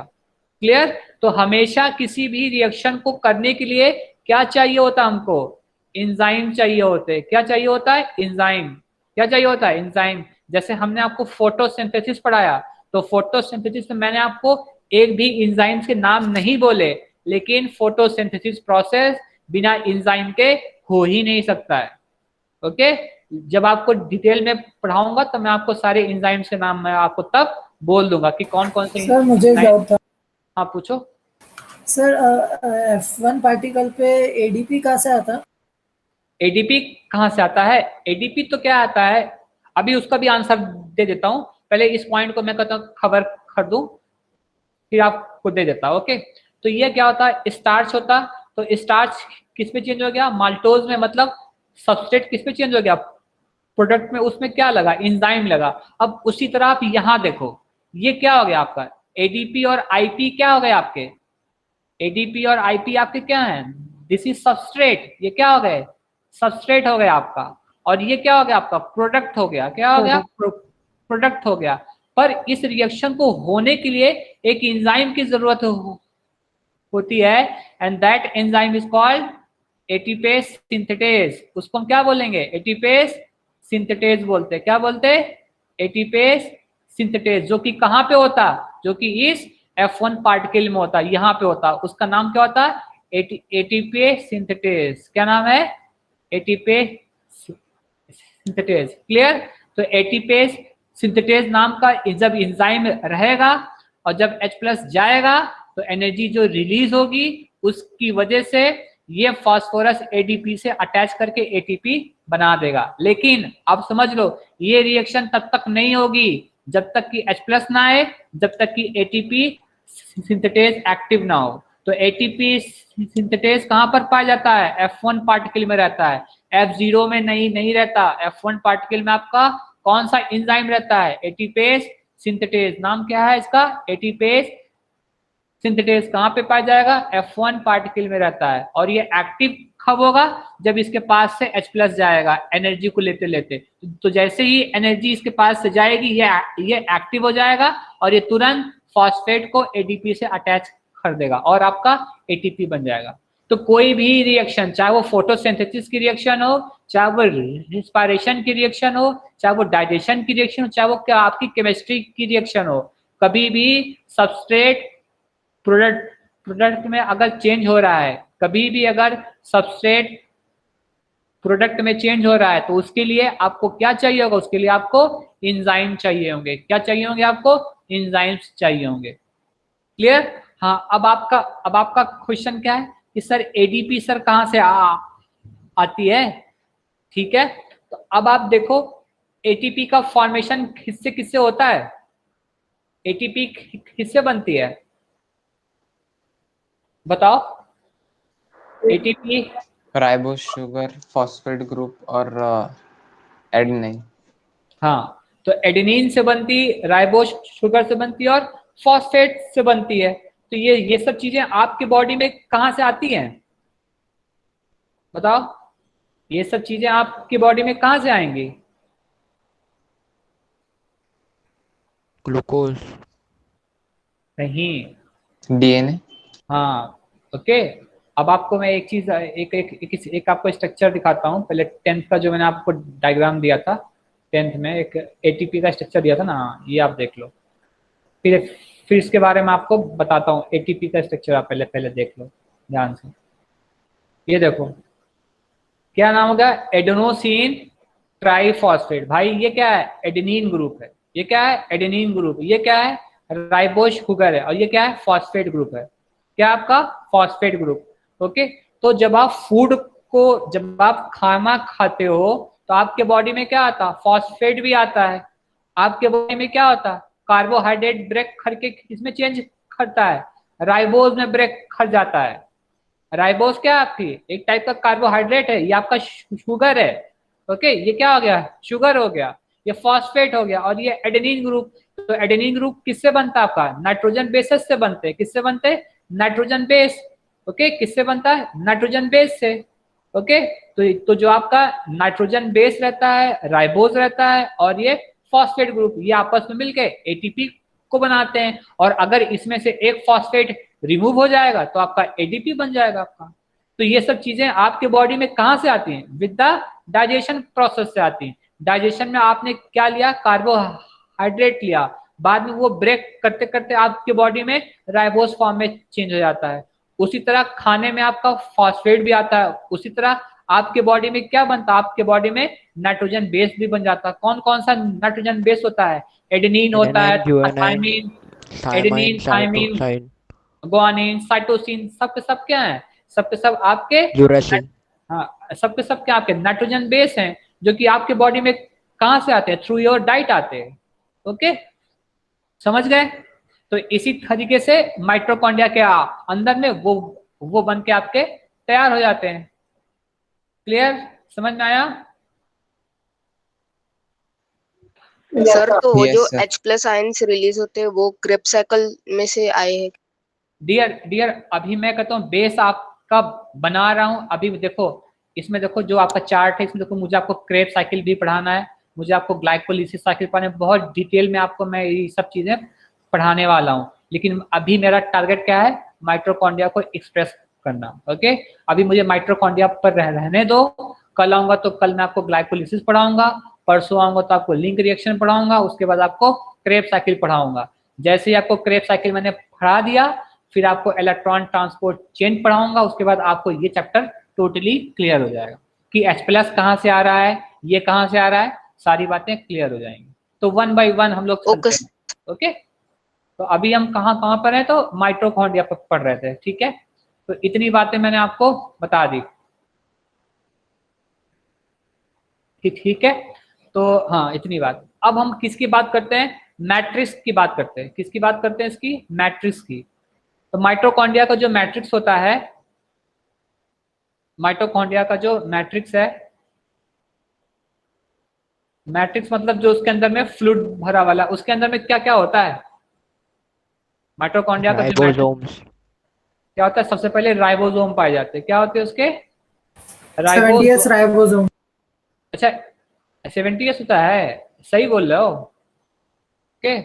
क्लियर? तो हमेशा किसी भी रिएक्शन को करने के लिए क्या चाहिए होता है हमको? एंजाइम चाहिए होते। क्या चाहिए होता है? एंजाइम। क्या चाहिए होता है? एंजाइम। जैसे हमने आपको फोटोसिंथेसिस पढ़ाया, तो फोटोसिंथेसिस में मैंने आपको एक भी एंजाइम्स के नाम नहीं बोले, लेकिन फोटोसिंथेसिस प्रोसेस बिना एंजाइम के हो ही नहीं सकता है। ओके, जब आपको डिटेल में पढ़ाऊंगा तो मैं आपको सारे एंजाइम्स के नाम मैं आपको तब बोल दूंगा कि कौन कौन से। सर मुझे डाउट था। हाँ पूछो। सर F1 पार्टिकल पे एडीपी कहाँ से आता? एडीपी कहाँ से आता है? एडीपी तो क्या आता है, अभी उसका भी आंसर दे देता हूँ। पहले इस पॉइंट को मैं कहता हूँ खबर कर दूं, फिर आपको दे देता हूँ। ओके, तो ये क्या होता है? स्टार्च होता। तो स्टार्च किस पे चेंज हो गया? माल्टोज में। मतलब सबस्ट्रेट किस पे चेंज हो गया? प्रोडक्ट में। उसमें क्या लगा? एंजाइम लगा। अब उसी तरह आप यहाँ देखो, ये क्या हो गया आपका? एडीपी और आईपी क्या हो गए आपके? एडीपी और आईपी आपके क्या हैं? This is substrate. ये क्या हो गए? सबस्ट्रेट हो गया आपका। और ये क्या हो गया आपका? प्रोडक्ट हो गया। क्या हो गया? प्रोडक्ट हो गया। पर इस रिएक्शन को होने के लिए एक एंजाइम की जरूरत होती है, and that enzyme is called ATPase synthetase. उसको हम क्या बोलेंगे? एटीपेस सिंथेटेज बोलते हैं। क्या बोलते हैं? ATPase synthetase. जो कि कहाँ पे होता? जो कि इस F1 पार्टिकल में होता है, यहाँ पे होता। उसका नाम क्या होता? ATPase synthetase. क्या नाम है? ATPase synthetase. क्लियर? तो एटीपेस सिंथेटेज नाम का जब एंजाइम रहेगा और जब H+ जाएगा, तो एनर्जी जो रिलीज होगी उसकी वजह से ये फास्फोरस एडीपी से अटैच करके एटीपी बना देगा। लेकिन आप समझ लो, ये रिएक्शन तब तक नहीं होगी जब तक कि H+ ना आए, जब तक कि एटीपी सिंथेटेज एक्टिव ना हो। तो एटीपी सिंथेटेज कहाँ पर पाया जाता है? F1 पार्टिकल में रहता है। F0 में नहीं रहता। F1 पार्टिकल में आपका कौन सा एंजाइम रहता है? ATPase synthetase. नाम क्या है इसका? ATPase synthetase. कहाँ पे पाया जाएगा? F1 पार्टिकल में रहता है। और ये एक्टिव कब होगा? जब इसके पास से H+ जाएगा एनर्जी को लेते लेते। तो जैसे ही एनर्जी इसके पास से जाएगी, ये एक्टिव हो जाएगा और ये तुरंत फॉस्फेट को एडीपी से अटैच कर देगा और आपका एटीपी बन जाएगा। तो कोई भी रिएक्शन, चाहे वो फोटोसिंथेसिस की रिएक्शन हो, चाहे वो रिस्पायरेशन की रिएक्शन हो, चाहे वो डाइजेशन की रिएक्शन हो, चाहे वो क्या आपकी केमिस्ट्री की रिएक्शन हो, कभी भी सबस्ट्रेट प्रोडक्ट में अगर चेंज हो रहा है, कभी भी अगर सबस्ट्रेट प्रोडक्ट में चेंज हो रहा है, तो उसके लिए आपको क्या चाहिए होगा? उसके लिए आपको एंजाइम चाहिए होंगे। क्या चाहिए होंगे आपको? एंजाइम्स चाहिए होंगे। क्लियर? हाँ, अब आपका क्वेश्चन क्या है कि सर एडीपी सर कहाँ से आती है? ठीक है, तो अब आप देखो एटीपी का फॉर्मेशन किससे किससे होता है? एटीपी किससे बनती है? बताओ। ATP ribose sugar, phosphate group और एडेनिन। हाँ, तो एडेनिन से बनती, राइबोस शुगर से बनती है और फॉस्फेट से बनती है। तो ये सब चीजें आपके बॉडी में कहाँ से आती हैं? बताओ, ये सब चीजें आपकी बॉडी में कहाँ से आएंगी? ग्लूकोज। नहीं। डीएनए। हाँ, ओके। अब आपको मैं एक चीज एक आपको स्ट्रक्चर दिखाता हूँ। पहले 10th का जो मैंने आपको डायग्राम दिया था, 10th में एक एटीपी का स्ट्रक्चर दिया था ना, ये आप देख लो। फिर इसके बारे में आपको बताता हूँ। एटीपी का स्ट्रक्चर आप पहले देख लो ध्यान से। ये देखो क्या नाम होगा, एडेनोसिन ट्राइफॉस्फेट। भाई ये क्या है, एडेनिन ग्रुप है। ये क्या है, एडेनिन ग्रुप। ये क्या है, राइबोस शुगर है। और ये क्या है, फॉस्फेट ग्रुप है। क्या आपका, फॉस्फेट ग्रुप। ओके, तो जब आप खाना खाते हो तो आपके बॉडी में क्या आता है, फॉस्फेट भी आता है। आपके बॉडी में क्या होता है, कार्बोहाइड्रेट ब्रेक करके किसमें चेंज करता है, राइबोज में ब्रेक कर जाता है। राइबोस क्या आपकी एक टाइप का कार्बोहाइड्रेट है, ये आपका शुगर है। ओके, ये क्या हो गया, शुगर हो गया। ये फॉस्फेट हो गया। और ये एडेनिन ग्रुप। तो एडेनिन ग्रुप किससे बनता है आपका, नाइट्रोजन बेसेस से बनते हैं। किससे बनते हैं, नाइट्रोजन बेस। ओके, किससे बनता है, नाइट्रोजन बेस से। ओके, तो जो आपका नाइट्रोजन बेस रहता है, राइबोस रहता है, और ये फॉस्फेट ग्रुप, ये आपस में मिलके एटीपी को बनाते हैं। और अगर इसमें से एक फॉस्फेट रिमूव हो जाएगा तो आपका एडीपी बन जाएगा आपका। तो ये सब चीजें आपके बॉडी में कहां से आती हैं, विद द डाइजेशन प्रोसेस से आती हैं। डाइजेशन में आपने क्या लिया, कार्बोहाइड्रेट लिया, बाद में वो ब्रेक करते करते आपके बॉडी में राइबोस फॉर्म में चेंज हो जाता है। उसी तरह खाने में आपका फॉस्फेट भी आता है। उसी तरह आपके बॉडी में क्या बनता है, आपके बॉडी में नाइट्रोजन बेस भी बन जाता है। कौन कौन सा नाइट्रोजन बेस होता है, एडेनिन होता है, thymine, adenine, thymine, guanine, cytosine, सब के सब क्या है, सब के सब आपके यूरेसिल। हाँ, सब के सब क्या आपके नाइट्रोजन बेस हैं, जो कि आपके बॉडी में कहां से आते हैं, थ्रू योर डाइट आते हैं। ओके, समझ गए। तो इसी तरीके से माइटोकॉन्ड्रिया के अंदर में वो बन के आपके तैयार हो जाते हैं। क्लियर, समझ में आया। सर तो वो Yes, जो sir. H+ आयंस रिलीज होते हैं वो क्रेब्स साइकिल में से आए हैं। डियर अभी मैं कहता हूँ बेस आपका बना रहा हूँ। अभी देखो इसमें, देखो जो आपका चार्ट है इसमें, देखो मुझे आपको क्रेब साइकिल भी पढ़ाना है, मुझे आपको ग्लाइकोलिसिस साइकिल पढ़ाना है। बहुत डिटेल में आपको मैं ये सब चीजें पढ़ाने वाला हूँ। लेकिन अभी मेरा टारगेट क्या है, माइटोकॉन्ड्रिया को एक्सप्रेस करना। ओके, अभी मुझे माइटोकॉन्ड्रिया पर रहने दो। कल आऊंगा तो कल मैं आपको ग्लाइकोलिसिस पढ़ाऊंगा, परसों आऊंगा तो आपको लिंक रिएक्शन पढ़ाऊंगा, उसके बाद आपको क्रेब साइकिल पढ़ाऊंगा। जैसे ही आपको क्रेब साइकिल मैंने पढ़ा दिया, फिर आपको इलेक्ट्रॉन ट्रांसपोर्ट चेन पढ़ाऊंगा। उसके बाद आपको ये चैप्टर टोटली क्लियर हो जाएगा कि H+ कहाँ से आ रहा है, ये कहाँ से आ रहा है, सारी बातें क्लियर हो जाएंगी। तो 1 बाय 1 हम लोग चलते हैं। ओके, तो अभी हम कहाँ पर हैं, तो माइटोकॉन्ड्रिया पर पढ़ रहे थे। ठीक है, तो इतनी बातें मैंने आपको बता दी। ठीक है, तो हाँ इतनी बात। अब हम किसकी बात करते हैं, मैट्रिक्स की बात करते हैं। किसकी बात करते हैं, इसकी मैट्रिक्स की। तो माइटोकॉन्ड्रिया का जो मैट्रिक्स होता है, माइटोकॉन्ड्रिया का जो मैट्रिक्स है, मैट्रिक्स मतलब जो उसके अंदर में फ्लूइड भरा वाला, उसके अंदर में क्या क्या होता है, माइटोकॉन्ड्रिया का जो राइबोसोम्स। क्या होता है, सबसे पहले राइबोसोम पाए जाते हैं। क्या होते हैं उसके, 70s राइबोसोम। अच्छा 70s होता है, सही बोल रहे हो। Okay,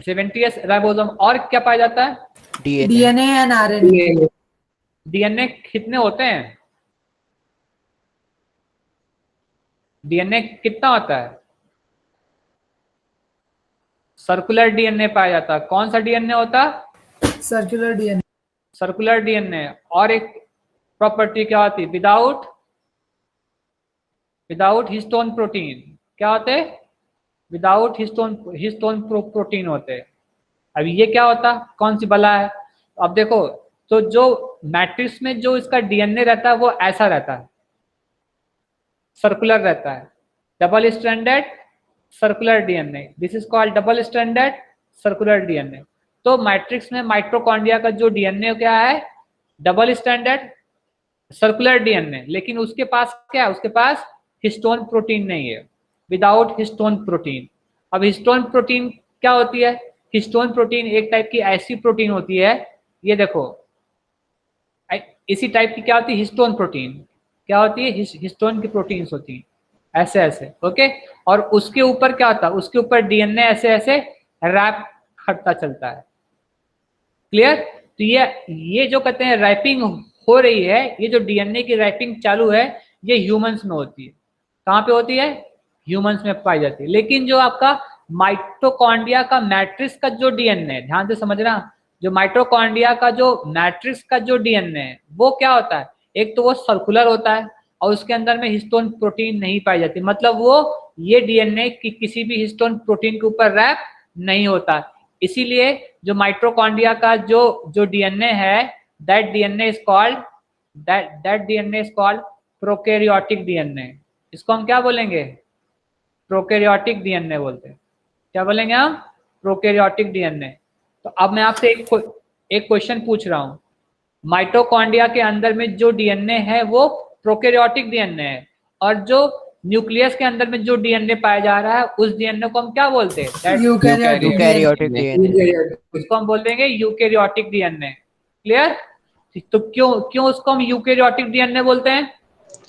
70s ribosome. और क्या पाया जाता है, डीएनए एंड आरएनए। डीएनए कितने होते हैं, डीएनए कितना होता है, सर्कुलर डीएनए पाया जाता है। कौन सा डीएनए होता है, सर्कुलर डीएनए। Circular DNA. और एक प्रॉपर्टी क्या होती है, विदाउट हिस्टोन प्रोटीन। क्या होते हैं, विदाउट हिस्टोन प्रोटीन होते हैं। अब ये क्या होता, कौन सी बला है। अब देखो, तो जो मैट्रिक्स में जो इसका डीएनए रहता है वो ऐसा रहता है, सर्कुलर रहता है, double stranded circular DNA. This is called double stranded circular DNA. तो मैट्रिक्स में माइटोकॉन्ड्रिया का जो डीएनए क्या है, डबल स्ट्रैंडेड सर्कुलर डीएनए। लेकिन उसके पास क्या है, उसके पास हिस्टोन प्रोटीन नहीं है, विदाउट हिस्टोन प्रोटीन। अब हिस्टोन प्रोटीन क्या होती है, हिस्टोन प्रोटीन एक टाइप की ऐसी प्रोटीन होती है, ये देखो इसी टाइप की क्या होती है, हिस्टोन प्रोटीन। क्या होती है, हिस्टोन की प्रोटीन्स होती हैं ऐसे ऐसे। ओके, और उसके ऊपर क्या होता है, उसके ऊपर डीएनए ऐसे ऐसे रैप करता चलता है। क्लियर। तो ये जो कहते हैं रैपिंग हो रही है, ये जो डीएनए की रैपिंग चालू है, ये ह्यूमंस में होती है। कहाँ पे होती है? ह्यूमंस में पाई जाती है। लेकिन जो आपका माइटोकॉन्ड्रिया का मैट्रिक्स का जो डीएनए है, ध्यान से समझना, जो माइटोकॉन्ड्रिया का जो मैट्रिक्स का जो डीएनए है वो क्या होता है? एक तो वो सर्कुलर होता है और उसके अंदर में हिस्टोन प्रोटीन नहीं पाई जाती, मतलब वो ये डीएनए किसी भी हिस्टोन प्रोटीन के ऊपर रैप नहीं होता। इसीलिए जो माइटोकॉन्ड्रिया का जो डीएनए है, that DNA is called prokaryotic DNA. इसको हम क्या बोलेंगे? प्रोकैरियोटिक डीएनए बोलते हैं। क्या बोलेंगे हम? Prokaryotic DNA. तो अब मैं आपसे एक क्वेश्चन पूछ रहा हूँ, माइटोकॉन्ड्रिया के अंदर में जो डीएनए है वो प्रोकैरियोटिक डीएनए है, और जो न्यूक्लियस के अंदर में जो डीएनए पाया जा रहा है उस डीएनए को हम क्या बोलते हैं? Eukaryotic DNA. उसको हम बोल देंगे यूकैरियोटिक डीएनए। क्लियर? तो क्यों उसको हम यूकैरियोटिक डीएनए बोलते हैं?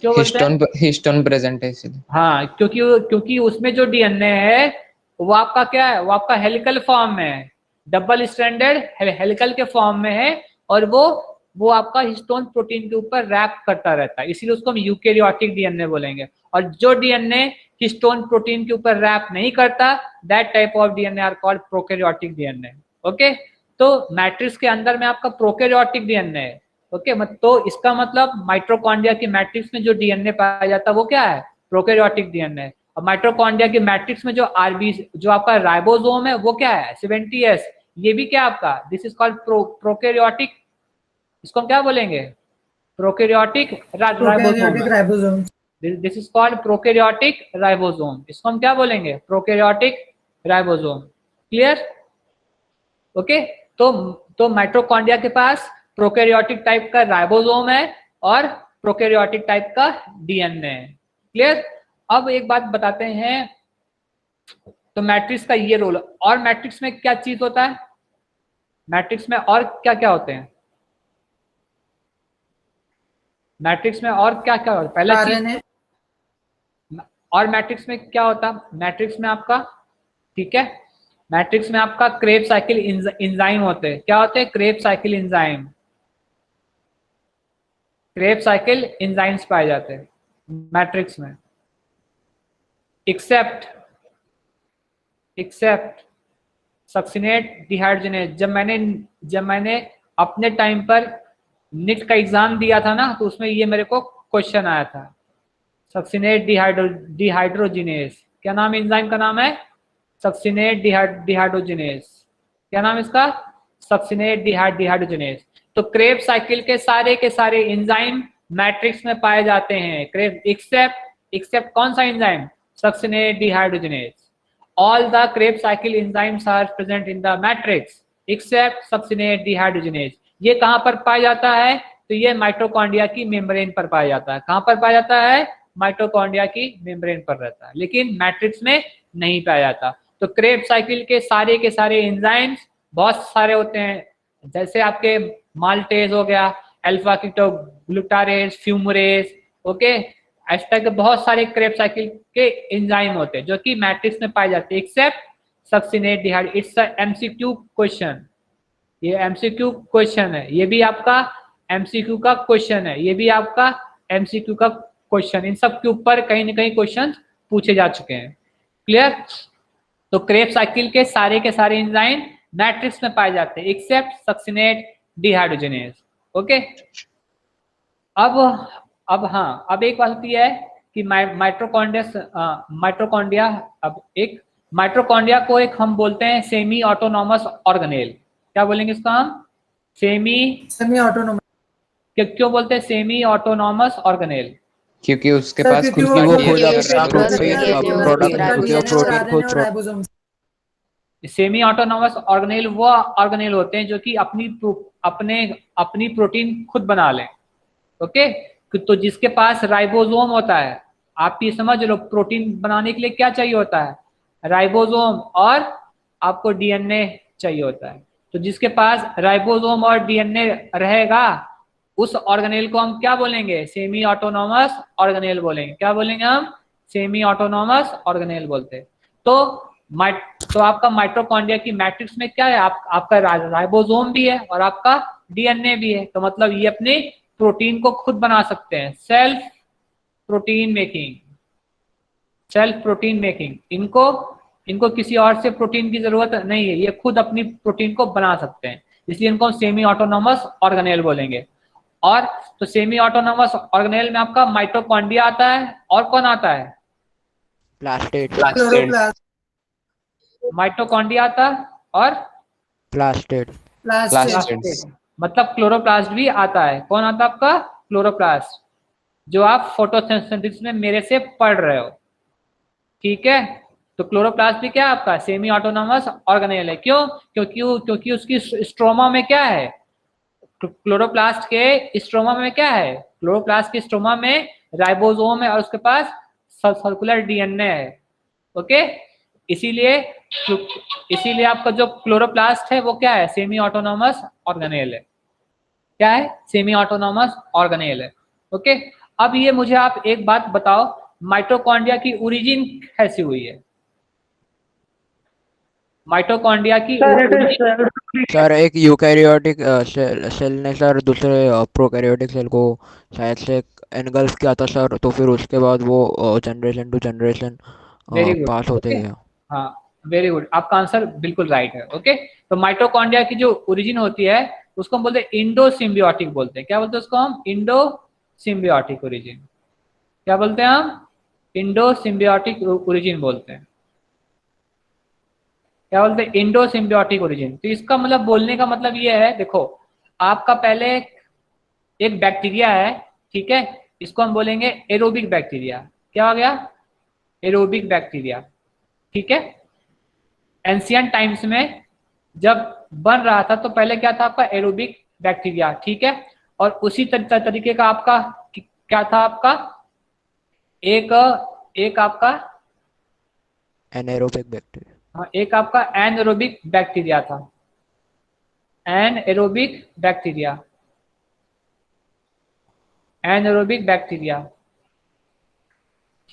क्यों बोलते हैं? हिस्टोन प्रेजेंट है इसलिए। हाँ, क्योंकि उसमें जो डीएनए है वो आपका क्या है? वो आपका हेलिकल फॉर्म में है, डबल स्ट्रैंडेड हेलिकल के फॉर्म में है, और वो आपका हिस्टोन प्रोटीन के ऊपर रैप करता रहता है, इसीलिए उसको हम यूकैरियोटिक डीएनए बोलेंगे। और जो डीएनए हिस्टोन प्रोटीन के ऊपर रैप नहीं करता, that type of DNA are called prokaryotic DNA. Okay, तो मैट्रिक्स के अंदर में आपका प्रोकैरियोटिक डीएनए है। ओके, तो इसका मतलब माइटोकॉन्ड्रिया की मैट्रिक्स में जो डीएनए पाया जाता है वो क्या है? Prokaryotic DNA. और माइटोकॉन्ड्रिया की मैट्रिक्स में जो आपका राइबोसोम है वो क्या है? 70S। ये भी क्या आपका? This is called prokaryotic. इसको हम क्या बोलेंगे? Prokaryotic ribosome. This is called prokaryotic ribosome. इसको हम क्या बोलेंगे? Prokaryotic ribosome. क्लियर? ओके, तो माइटोकॉन्ड्रिया के पास प्रोकैरियोटिक टाइप का राइबोसोम है और प्रोकैरियोटिक टाइप का डीएनए है। क्लियर? अब एक बात बताते हैं, तो मैट्रिक्स का ये रोल, और मैट्रिक्स में क्या चीज होता है? मैट्रिक्स में और क्या क्या होते हैं? मैट्रिक्स में और क्या क्या होता है? पहला चीज, और मैट्रिक्स में क्या होता है? मैट्रिक्स में आपका, ठीक है, मैट्रिक्स में आपका क्रेब्स साइकिल एंजाइम होते हैं। क्या होते हैं? Krebs cycle enzyme. Krebs cycle enzymes पाए जाते हैं मैट्रिक्स में, एक्सेप्ट सक्सिनेट डिहाइड्रोजनेज। जब मैंने अपने टाइम पर नीट का एग्जाम दिया था ना, तो उसमें ये मेरे को क्वेश्चन आया था, सक्सिनेट डिहाइड्रोजिनेज। क्या नाम एंजाइम का नाम है? Succinate dehydrogenase. क्या नाम इसका? Succinate dehydrogenase. तो क्रेब साइकिल के सारे एंजाइम मैट्रिक्स में पाए जाते हैं। क्रेब एक्सेप्ट कौन सा enzyme? Succinate dehydrogenase. All the Kreb cycle enzymes are present in the matrix except succinate dehydrogenase. ये कहां पर पाया जाता है? तो ये माइटोकॉन्ड्रिया की मेम्ब्रेन पर पाया जाता है। कहां पर पाया जाता है? माइटोकॉन्ड्रिया की मेम्ब्रेन पर रहता है, लेकिन मैट्रिक्स में नहीं पाया जाता। तो क्रेब साइकिल के सारे एंजाइम्स बहुत सारे होते हैं, जैसे आपके माल्टेज हो गया, अल्फा कीटोग्लूटारेज, फ्यूमरेज, ओके, इस तरह के बहुत सारे क्रेब साइकिल के एंजाइम होते हैं जो कि मैट्रिक्स में पाए जाते हैं except succinate dehydrogenase. It's a MCQ question, ये एमसीक्यू क्वेश्चन है, ये भी आपका एमसीक्यू का क्वेश्चन है, ये भी आपका एमसीक्यू का क्वेश्चन। इन सब के ऊपर कहीं ना कहीं क्वेश्चन पूछे जा चुके हैं। क्लियर? तो क्रेब साइकिल के सारे एंजाइम मैट्रिक्स में पाए जाते हैं एक्सेप्ट सक्सिनेट डिहाइड्रोजिनेज। ओके, अब एक बात होती है कि माइटोकॉन्ड्रिया, अब एक माइटोकॉन्ड्रिया को एक हम बोलते हैं सेमी ऑटोनॉमस ऑर्गेनेल। क्या बोलेंगे इसका हम? Semi autonomous. क्यों बोलते हैं सेमी ऑटोनॉमस ऑर्गेनेल? क्योंकि उसके पास खुद की वो खुद प्रोटीन सेमी ऑटोनॉमस ऑर्गेनेल वो ऑर्गेनेल होते हैं जो कि अपनी प्रोटीन खुद बना लें। ओके, तो जिसके पास राइबोसोम होता है, आप ये समझ लो प्रोटीन बनाने के लिए क्या चाहिए होता है? राइबोसोम, और आपको डीएनए चाहिए होता है। तो जिसके पास राइबोसोम और डीएनए रहेगा उस ऑर्गेनेल को हम क्या बोलेंगे? सेमी ऑटोनॉमस ऑर्गेनेल बोलेंगे। क्या बोलेंगे हम? सेमी ऑटोनॉमस ऑर्गेनेल बोलते हैं। तो आपका माइटोकॉन्ड्रिया की मैट्रिक्स में क्या है? आपका राइबोसोम भी है और आपका डीएनए भी है। तो मतलब ये अपने प्रोटीन को खुद बना सकते हैं, self protein making, self protein making. इनको किसी और से प्रोटीन की जरूरत नहीं है, ये खुद अपनी प्रोटीन को बना सकते हैं, इसलिए इनको हम सेमी ऑटोनॉमस ऑर्गेनेल बोलेंगे। और तो सेमी ऑटोनॉमस ऑर्गेनेल में आपका माइटोकॉन्ड्रिया आता है, और कौन आता है? प्लास्टिड, क्लोरोप्लास्ट, माइटोकॉन्ड्रिया आता है और प्लास्टिड, प्लास्टिड, मतलब क्लोरोप्लास्ट भी आता है। कौन आता है आपका? क्लोरोप्लास्ट, जो आप फोटोसिंथेसिस में मेरे से पढ़ रहे हो, ठीक है। तो क्लोरोप्लास्ट भी क्या है आपका? सेमी ऑटोनॉमस ऑर्गेनेल है। क्यों? क्योंकि उसकी स्ट्रोमा में क्या है? क्लोरोप्लास्ट के स्ट्रोमा में क्या है? क्लोरोप्लास्ट के स्ट्रोमा में राइबोसोम है और उसके पास सर्कुलर डीएनए है, ओके। इसीलिए आपका जो क्लोरोप्लास्ट है वो क्या है? सेमी ऑटोनॉमस ऑर्गेनेल है। क्या है? सेमी ऑटोनॉमस ऑर्गेनेल है, ओके। अब ये मुझे आप एक बात बताओ, माइटोकॉन्ड्रिया की ओरिजिन कैसी हुई है? माइटोकॉन्ड्रिया की सर एक यूकैरियोटिक सेल ने सर दूसरे प्रोकैरियोटिक सेल को शायद से एनगल्फ किया था सर, तो फिर उसके बाद वो generation to generation very good, pass होते ओके। गया। हाँ, वेरी गुड, आपका आंसर बिल्कुल राइट है, ओके। तो माइटोकॉन्ड्रिया की जो ओरिजिन होती है उसको हम बोलते हैं इंडो सिम्बियोटिक बोलते हैं। क्या बोलते हैं उसको हम? Indo symbiotic origin. क्या बोलते हैं हम? इंडो सिम्बियोटिक ओरिजिन बोलते हैं। क्या बोलते हैं? Indo symbiotic origin. तो इसका मतलब, बोलने का मतलब ये है, देखो आपका पहले एक बैक्टीरिया है, ठीक है, इसको हम बोलेंगे एरोबिक बैक्टीरिया। क्या हो गया? एरोबिक बैक्टीरिया, ठीक है। एंशियंट टाइम्स में जब बन रहा था तो पहले क्या था आपका? एरोबिक बैक्टीरिया, ठीक है। और उसी तरीके का आपका क्या था? आपका एक आपका एनाएरोबिक बैक्टीरिया, हाँ, एक आपका एनएरोबिक बैक्टीरिया था, एनएरोबिक बैक्टीरिया, एनएरोबिक बैक्टीरिया,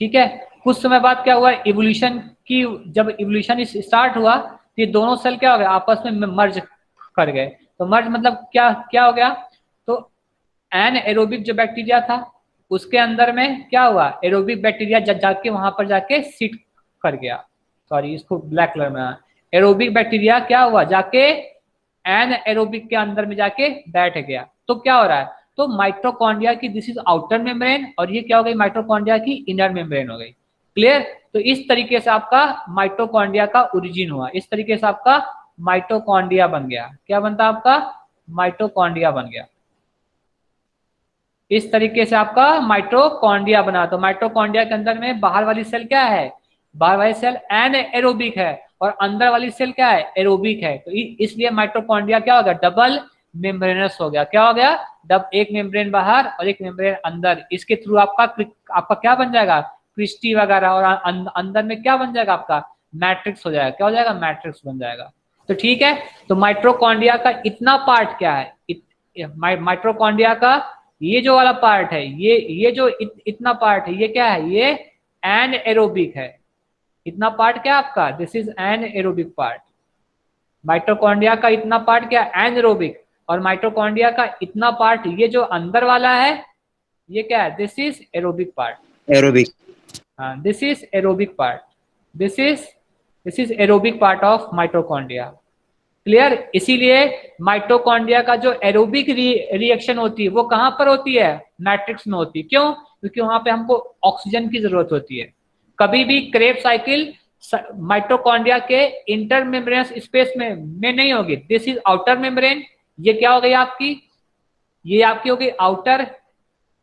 ठीक है। कुछ समय बाद क्या हुआ? इवोल्यूशन की, जब इवोल्यूशन स्टार्ट हुआ तो ये दोनों सेल क्या हो गया? आपस में मर्ज कर गए। तो मर्ज मतलब क्या क्या हो गया? तो एनएरोबिक जो बैक्टीरिया था उसके अंदर में क्या हुआ? एरोबिक बैक्टीरिया जाके वहां पर जाके सिट कर गया। सॉरी, इसको ब्लैक कलर में। एरोबिक बैक्टीरिया क्या हुआ? जाके एनएरोबिक के अंदर में जाके बैठ गया। तो क्या हो रहा है? तो माइटोकॉन्ड्रिया की दिस इज आउटर मेम्ब्रेन, और ये क्या हो गई? माइटोकॉन्ड्रिया की इनर मेम्ब्रेन हो गई। क्लियर? तो इस तरीके से आपका माइटोकॉन्ड्रिया का ओरिजिन हुआ, इस तरीके से आपका माइटोकॉन्ड्रिया बन गया। क्या बनता आपका? माइटोकॉन्ड्रिया बन गया। इस तरीके से आपका माइटोकॉन्ड्रिया बना। तो माइटोकॉन्ड्रिया के अंदर में बाहर वाली सेल क्या है? बाहर वाली सेल एनएरोबिक है और अंदर वाली सेल क्या है? एरोबिक है। तो इसलिए माइटोकॉन्ड्रिया क्या हो गया? डबल मेम्ब्रेनस हो गया। क्या हो गया? एक मेम्ब्रेन बाहर और एक मेम्ब्रेन अंदर। इसके थ्रू आपका क्या बन जाएगा? क्रिस्टी वगैरह, और अंदर में क्या बन जाएगा? आपका मैट्रिक्स हो जाएगा। क्या हो जाएगा? मैट्रिक्स बन जाएगा। तो ठीक है, तो माइटोकॉन्ड्रिया का इतना पार्ट क्या है? माइटोकॉन्ड्रिया का ये जो वाला पार्ट है, ये जो इतना पार्ट है, ये क्या है? ये एनएरोबिक है। इतना पार्ट क्या आपका? This is anaerobic part. Mitochondria का इतना पार्ट क्या? एनएरोबिक। और माइटोकॉन्ड्रिया का इतना पार्ट, ये जो अंदर वाला है, ये क्या है? This is aerobic part. Aerobic. हाँ, this is aerobic part. This is aerobic part of mitochondria. Clear? इसीलिए माइटोकॉन्ड्रिया का जो एरोबिक रिएक्शन होती है वो कहां पर होती है? मैट्रिक्स में होती है। क्यों? क्योंकि वहां पे हमको ऑक्सीजन की जरूरत होती है। कभी भी क्रेब साइकिल माइटोकॉन्ड्रिया के इंटर मेम्ब्रेनस स्पेस में नहीं होगी। This is outer membrane. ये क्या हो गई आपकी? ये आपकी हो गई आउटर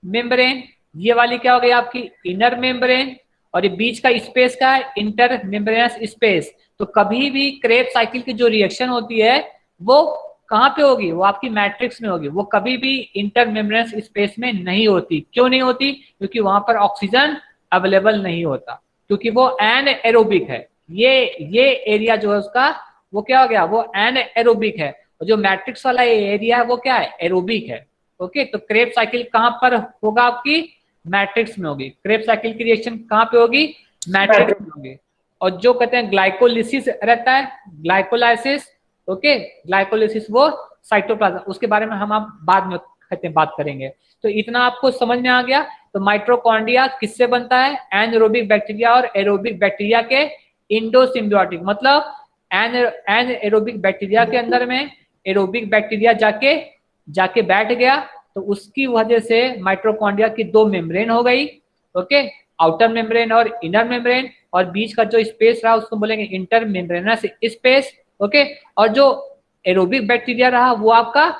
मेम्ब्रेन। ये वाली क्या हो गई आपकी? Inner membrane. और ये बीच का स्पेस का है? Inter membranes space. तो कभी भी क्रेब साइकिल की जो रिएक्शन होती है वो कहाँ पे होगी? वो आपकी मैट्रिक्स में होगी। वो कभी भी इंटर मेम्ब्रेनस स्पेस में नहीं होती। क्यों नहीं होती? क्योंकि वहां पर ऑक्सीजन अवेलेबल नहीं होता, क्योंकि वो एनएरोबिक है। ये एरिया जो है उसका, वो क्या हो गया? वो एनएरोबिक है। और जो मैट्रिक्स वाला एरिया है वो क्या है? एरोबिक है। ओके, तो क्रेब साइकिल कहाँ पर होगा? आपकी मैट्रिक्स में होगी। क्रेब साइकिल की रिएक्शन कहाँ पे होगी? मैट्रिक्स में होगी। और जो कहते हैं ग्लाइकोलिसिस रहता है, ग्लाइकोलाइसिस, ओके, ग्लाइकोलिसिस वो साइटोप्लाज्म, उसके बारे में हम आप बाद में कहते हैं बात करेंगे। तो इतना आपको समझ में आ गया। तो माइटोकॉन्ड्रिया किससे बनता है? एनारोबिक बैक्टीरिया और एरोबिक बैक्टीरिया के इंडो सिम्बियोटिक, मतलब एनारोबिक बैक्टीरिया के अंदर में एरोबिक बैक्टीरिया जाके बैठ गया, तो उसकी वजह से माइटोकॉन्ड्रिया की दो मेम्ब्रेन हो गई। ओके, आउटर मेम्ब्रेन और इनर मेम्ब्रेन, और बीच का जो स्पेस रहा उसको बोलेंगे इंटर मेम्ब्रेनस स्पेस। ओके, और जो एरोबिक बैक्टीरिया रहा वो आपका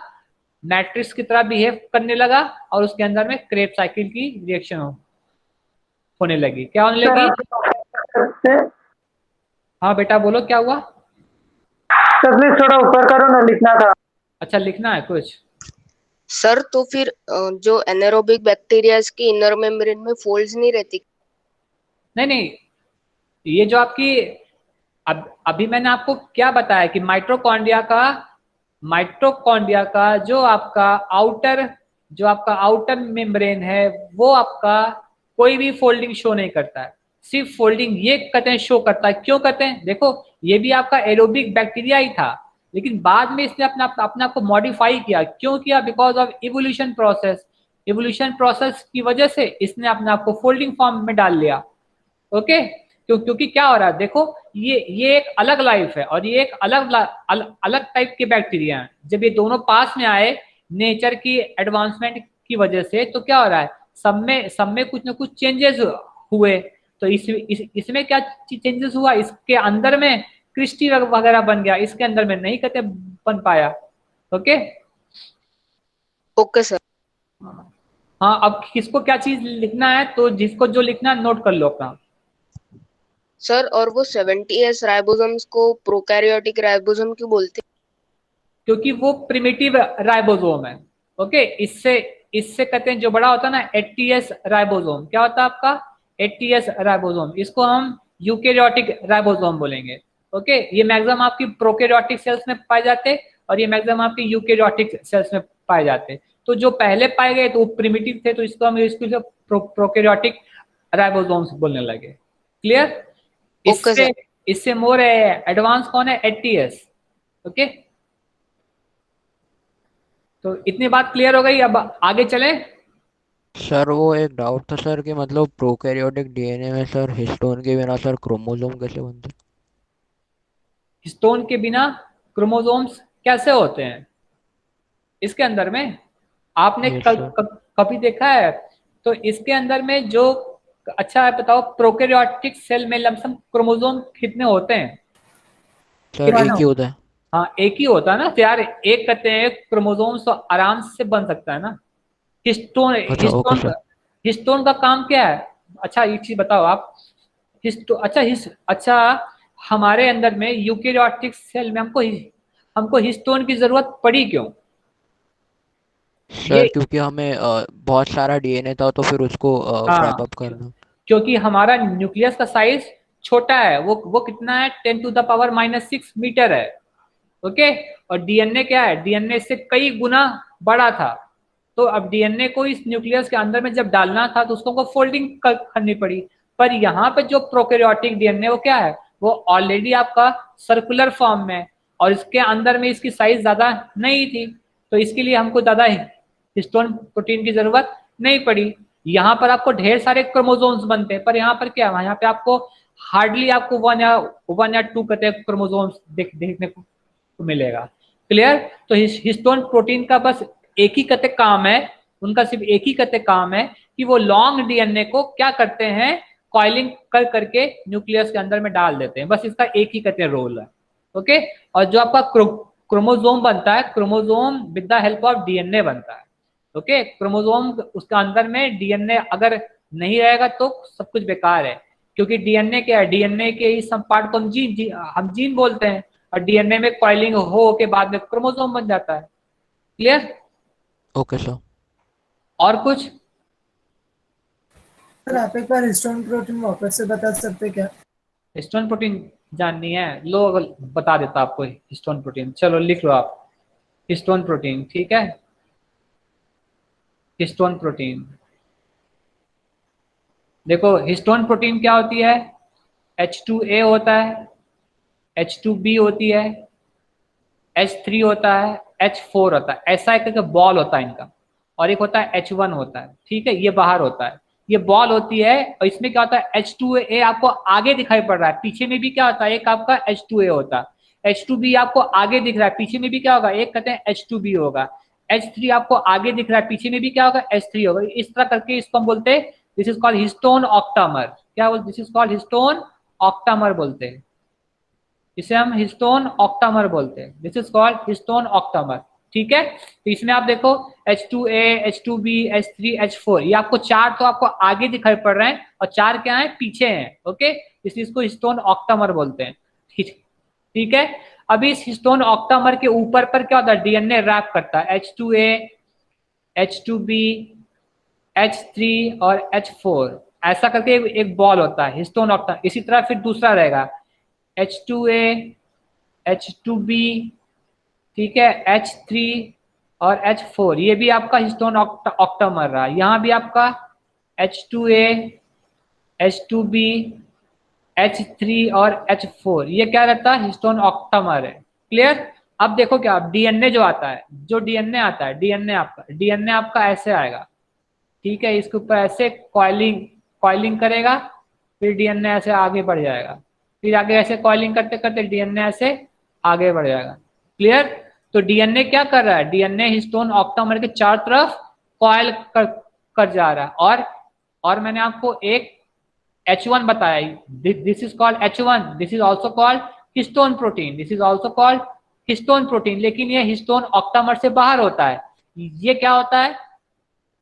मैट्रिक्स की तरह बिहेव करने लगा, और उसके अंदर में क्रेब साइकिल की रिएक्शन होने लगी। क्या होने लगी? सर हाँ बेटा बोलो, क्या हुआ? प्लीज थोड़ा ऊपर करो ना, लिखना था। अच्छा, लिखना है कुछ? सर तो फिर जो एनारोबिक बैक्टीरिया की इनर मेम्ब्रेन में फोल्ड्स नहीं रहती? नहीं नहीं, ये जो आपकी अभी मैंने आपको क्या बताया कि माइटोकॉन्ड्रिया का जो आपका आउटर मेम्ब्रेन है वो आपका कोई भी फोल्डिंग शो नहीं करता है, सिर्फ फोल्डिंग ये कहते हैं शो करता है। क्यों कहते हैं? देखो, ये भी आपका एरोबिक बैक्टीरिया ही था, लेकिन बाद में इसने अपने आप को मॉडिफाई किया। क्यों किया? बिकॉज ऑफ इवोल्यूशन प्रोसेस की वजह से इसने अपने आप को फोल्डिंग फॉर्म में डाल लिया। ओके, क्योंकि क्या हो रहा है, देखो ये एक अलग लाइफ है और ये एक अलग टाइप के बैक्टीरिया हैं। जब ये दोनों पास में आए नेचर की एडवांसमेंट की वजह से, तो क्या हो रहा है, सब में कुछ ना कुछ चेंजेस हुए। तो इसमें क्या चेंजेस हुआ, इसके अंदर में क्रिस्टी वगैरह बन गया, इसके अंदर में नहीं कहते बन पाया। Okay okay sir. हाँ, अब किसको क्या चीज लिखना है, तो जिसको जो लिखना है नोट कर लो अपना। सर और वो 70S राइबोसोम्स को प्रोकैरियोटिक राइबोसोम क्यों बोलते हैं? क्योंकि वो प्रिमिटिव राइबोसोम है। ओके, इससे कहते हैं जो बड़ा होता है ना 80S राइबोसोम। क्या होता है आपका? 80S ribosome. इसको हम यूकेरियोटिक राइबोसोम बोलेंगे। ओके, ये मैक्सिमम आपकी प्रोकैरियोटिक सेल्स में पाए जाते और ये मैक्सिमम आपकी यूकेरियोटिक सेल्स में पाए जाते। तो जो पहले पाए गए तो वो प्रिमिटिव थे, तो इसको हम प्रोकैरियोटिक राइबोसोम्स बोलने लगे। क्लियर? इससे मोर एडवांस कौन है? 80S। ओके, तो इतनी बात क्लियर हो गई। अब आगे चलें। सर वो एक डाउट था सर कि मतलब प्रोकैरियोटिक डीएनए में सर हिस्टोन के बिना सर क्रोमोसोम कैसे बनते? हिस्टोन के बिना क्रोमोसोम्स कैसे होते हैं इसके अंदर में? आपने यस सर। कभी देखा है? तो इसके अंदर में जो, अच्छा है बताओ, प्रोकैरियोटिक सेल में लमसम क्रोमोसोम कितने होते हैं? सर एक ही होता है। हाँ, एक ही होता है ना। तो यार एक कहते हैं क्रोमोसोम्स तो आराम से बन सकता है ना। हिस्टोन अच्छा ओके हिस्टोन सर। हिस्टोन का काम क्या है? अच्छा एक चीज बताओ आप। अच्छा, हमारे अंदर में यूकेरियोटिक सेल में हमको हिस्टोन की जरूरत पड़ी क्यों? ये सर क्योंकि हमें बहुत सारा डीएनए था तो फिर उसको रैप हाँ, अप करना। क्योंकि हमारा न्यूक्लियस का साइज छोटा है। वो कितना है? 10⁻⁻⁶ मीटर है। ओके, और डीएनए क्या है? डीएनए से कई गुना बड़ा था। तो अब डीएनए को इस न्यूक्लियस के अंदर में जब डालना था तो उसको फोल्डिंग करनी पड़ी। पर यहाँ पे जो प्रोकैरियोटिक डीएनए वो क्या है, वो ऑलरेडी आपका सर्कुलर फॉर्म में, और इसके अंदर में इसकी साइज ज्यादा नहीं थी, तो इसके लिए हमको ज्यादा हिस्टोन प्रोटीन की जरूरत नहीं पड़ी। यहाँ पर आपको ढेर सारे क्रोमोसोम्स बनते हैं, पर यहाँ पर क्या है, यहाँ पे आपको हार्डली आपको वन या टू कहते हैं क्रोमोसोम्स देखने को मिलेगा। क्लियर? तो हिस्टोन प्रोटीन का बस एक ही कहते काम है, उनका सिर्फ एक ही कहते काम है कि वो लॉन्ग डीएनए को क्या करते हैं, कॉइलिंग करके न्यूक्लियस के अंदर में डाल देते हैं। बस इसका एक ही कहते रोल है। ओके, और जो आपका क्रोमोसोम बनता है, chromosome with the help of DNA बनता है। ओके, क्रोमोसोम उसका अंदर में डीएनए अगर नहीं रहेगा तो सब कुछ बेकार है, क्योंकि डीएनए क्या है, डीएनए के ही सब पार्ट को हम जीन बोलते हैं, और डीएनए में कॉइलिंग हो के बाद में क्रोमोसोम बन जाता है। क्लियर? Okay sir. और कुछ? सर आप एक बार हिस्टोन प्रोटीन वापस से बता सकते क्या? हिस्टोन प्रोटीन जाननी है? लो बता देता आपको हिस्टोन प्रोटीन। चलो लिख लो आप, हिस्टोन प्रोटीन। ठीक है, हिस्टोन प्रोटीन। देखो हिस्टोन प्रोटीन क्या होती है? H2A होता है, H2B होती है, H3 होता है, H4 होता है। ऐसा एक बॉल होता है इनका। और एक होता है H1 होता है, ठीक है, ये बाहर होता है, ये बॉल होती है। और इसमें क्या होता है, H2A आपको आगे दिखाई पड़ रहा है, पीछे में भी क्या होता है, एक आपका H2A होता है, H2B आपको आगे दिख रहा है, पीछे में भी क्या होगा, एक कहते हैं H2B होगा, H3 आपको आगे दिख रहा है, पीछे में भी क्या होगा, H3 होगा। इस तरह करके इसको हम बोलते हैं, this is called histone octamer. क्या बोलते, this is called histone octamer बोलते हैं, इसे हम हिस्टोन ऑक्टामर बोलते हैं, this is called histone octamer, ठीक है। तो इसमें आप देखो H2A, H2B, H3, H4, ये आपको चार तो आपको आगे दिखाई पड़ रहे हैं और चार क्या है, पीछे हैं, ओके, इसलिए इसको हिस्टोन ऑक्टामर बोलते हैं, ठीक है। अभी इस हिस्टोन ऑक्टामर के ऊपर पर क्या होता है, डीएनए रैप करता है, H2A, H2B, H3 और H4, ऐसा करके एक बॉल होता है हिस्टोन ऑक्टामर। इसी तरह फिर दूसरा रहेगा H2A, H2B, ठीक है, H3 और H4, ये भी आपका हिस्टोन ऑक्टामर रहा। यहाँ भी आपका H2A, H2B, H3 और H4, ये क्या रहता है, हिस्टोन ऑक्टामर है, क्लियर। अब देखो क्या, डीएनए जो आता है, जो डीएनए आता है, डीएनए आपका ऐसे आएगा, ठीक है, इसके ऊपर ऐसे कॉइलिंग करेगा, फिर डीएनए ऐसे आगे बढ़ जाएगा, फिर आगे ऐसे कॉइलिंग करते करते डीएनए ऐसे आगे बढ़ जाएगा, क्लियर। तो डीएनए क्या कर रहा है, डीएनए हिस्टोन ऑक्टामर के चार तरफ कॉइल कर जा रहा है। और मैंने आपको एक H1 बताया, this is called H1, this is also called histone protein, this is also called histone protein, लेकिन ये हिस्टोन ऑक्टामर से बाहर होता है। ये क्या होता है,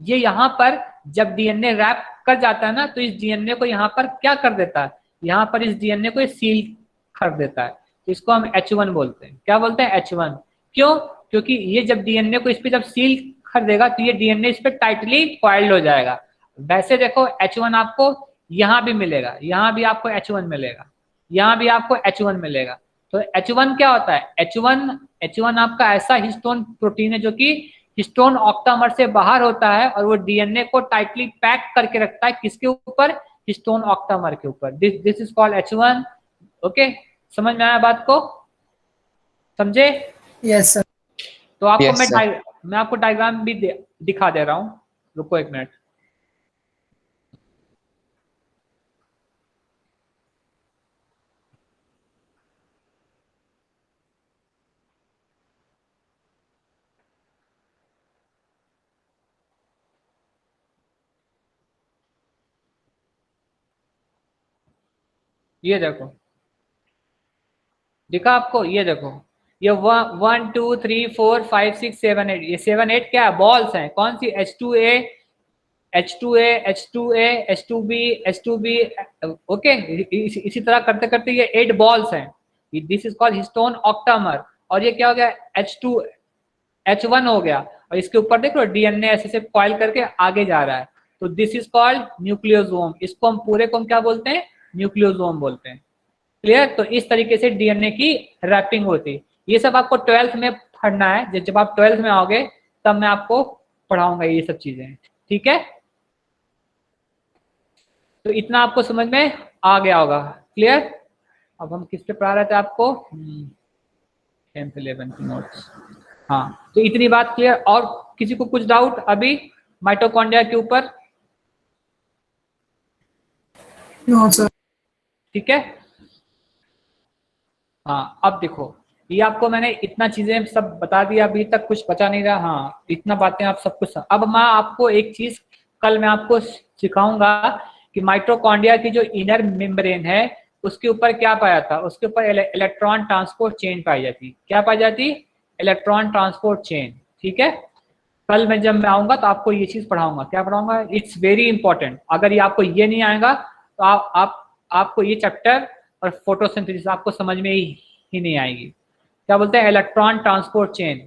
ये यहाँ पर जब डीएनए रैप कर जाता है ना, तो इस डीएनए को यहाँ पर क्या कर देता है, यहाँ पर इस डीएनए को सील कर देता है, तो इसको हम H1 बोलते हैं। क्या बोलते हैं, H1। क्यों, क्योंकि ये जब डीएनए को इस पे जब सील कर देगा तो ये डीएनए इस पे टाइटली कॉइल्ड हो जाएगा। वैसे देखो H1 आपको यहाँ भी मिलेगा, यहाँ भी आपको H1 मिलेगा, यहाँ भी आपको H1 मिलेगा। तो H1 क्या होता है, H1 आपका ऐसा हिस्टोन प्रोटीन है जो कि हिस्टोन ऑक्टामर से बाहर होता है और वो डीएनए को टाइटली पैक करके रखता है, किसके ऊपर, हिस्टोन ऑक्टामर के ऊपर, this is called H1, okay. समझ में आया बात को, समझे? Yes sir. तो आपको Yes, sir. मैं आपको डायग्राम भी दिखा दे रहा हूँ, रुको एक मिनट। ये देखो, दिखा आपको, ये देखो, ये 1 2 3 4 5 6 7 8, ये 7 8 क्या है, बॉल्स हैं, कौन सी, H2A, H2A, H2A, H2B, H2B, okay. इसी तरह करते करते ये 8 बॉल्स हैं, this is called histone octamer. और ये क्या हो गया, H1 हो गया, और इसके ऊपर देखो डीएनए ऐसे से कॉइल करके आगे जा रहा है, तो दिस इज कॉल्ड न्यूक्लियोसोम। इसको हम पूरे को क्या बोलते हैं, न्यूक्लियोसोम बोलते हैं, क्लियर। तो इस तरीके से डीएनए की रैपिंग होती है। ये सब आपको 12th में पढ़ना है, जब आप 12th में आओगे तब मैं आपको पढ़ाऊंगा ये सब चीजें, ठीक है। तो इतना आपको समझ में आ गया होगा, क्लियर। अब हम किस पे पढ़ा रहे थे आपको, 10th 11th की नोट्स, हाँ। तो इतनी बात क्लियर, और किसी को कुछ डाउट अभी माइटोकॉन्ड्रिया के ऊपर? No sir. ठीक है, हाँ। अब देखो, ये आपको मैंने इतना चीजें सब बता दिया, अभी तक कुछ बचा नहीं रहा, हाँ, इतना बातें आप सब कुछ। अब मैं आपको एक चीज कल मैं आपको सिखाऊंगा कि माइटोकॉन्ड्रिया की जो इनर मेम्ब्रेन है उसके ऊपर क्या पाया था, उसके ऊपर इलेक्ट्रॉन ट्रांसपोर्ट चेन पाई जाती। क्या पाई जाती, इलेक्ट्रॉन ट्रांसपोर्ट चेन, ठीक है। कल मैं जब मैं आऊंगा तो आपको ये चीज पढ़ाऊंगा, क्या पढ़ाऊंगा, इट्स वेरी इंपॉर्टेंट। अगर ये आपको ये नहीं आएगा तो आपको ये चैप्टर और फोटोसिंथेसिस आपको समझ में ही नहीं आएगी। क्या बोलते हैं, इलेक्ट्रॉन ट्रांसपोर्ट चेन,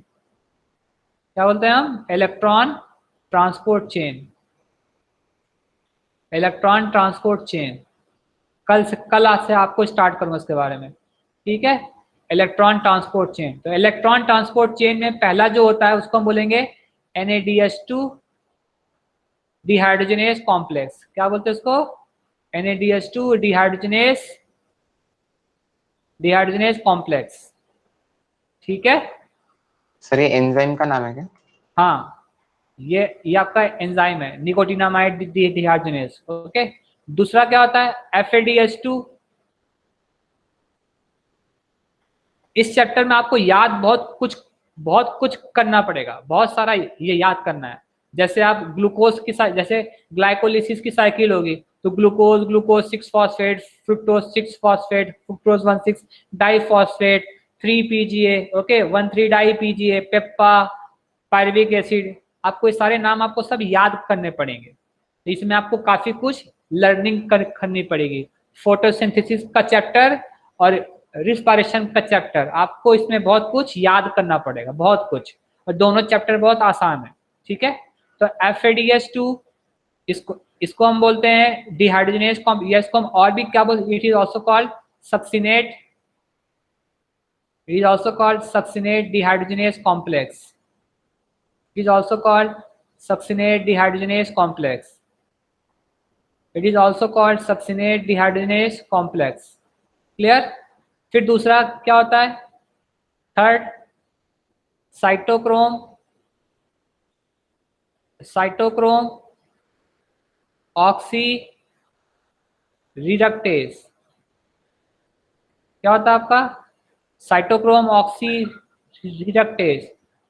क्या बोलते हैं हम, electron transport chain, electron transport chain. कल आज से आपको स्टार्ट करूंगा इसके बारे में, ठीक है। इलेक्ट्रॉन ट्रांसपोर्ट चेन, तो इलेक्ट्रॉन ट्रांसपोर्ट चेन में पहला जो होता है उसको हम बोलेंगे NADH2 डिहाइड्रोजनेस कॉम्प्लेक्स। क्या बोलते हैं उसको, NADH2 डिहाइड्रोजनेस कॉम्प्लेक्स, ठीक है। सर ये एंजाइम का नाम है क्या? हाँ, ये आपका एंजाइम है निकोटिनामाइड डिहाइड्रोजिनेज। ओके, दूसरा क्या होता है FADH2। इस चैप्टर में आपको याद बहुत कुछ करना पड़ेगा, बहुत सारा ये याद करना है। जैसे आप ग्लूकोज की जैसे ग्लाइकोलिसिस की साइकिल होगी तो glucose 6 phosphate, fructose 6 phosphate, fructose 1,6 diphosphate, 3 PGA, okay 1,3 di PGA, पेप्पा, पायरुविक एसिड। आपको ये सारे नाम आपको सब याद करने पड़ेंगे, तो इसमें आपको काफी कुछ लर्निंग करनी पड़ेगी। फोटोसिंथेसिस का चैप्टर और रिस्पायरेशन का चैप्टर, आपको इसमें बहुत कुछ याद करना पड़ेगा, बहुत कुछ, और दोनों चैप्टर बहुत आसान है। ठीक है, तो FADH2 इसको हम बोलते हैं डिहाइड्रोजिनेज कॉम्प्लेक्स। इसको हम और भी क्या बोलते हैं, it is also called succinate, it is also called succinate dehydrogenase complex, it is also called succinate dehydrogenase complex, it is also called succinate dehydrogenase complex. Clear. फिर दूसरा क्या होता है, थर्ड साइटोक्रोम ऑक्सी रिडक्टेज। क्या होता है आपका cytochrome oxy reductase.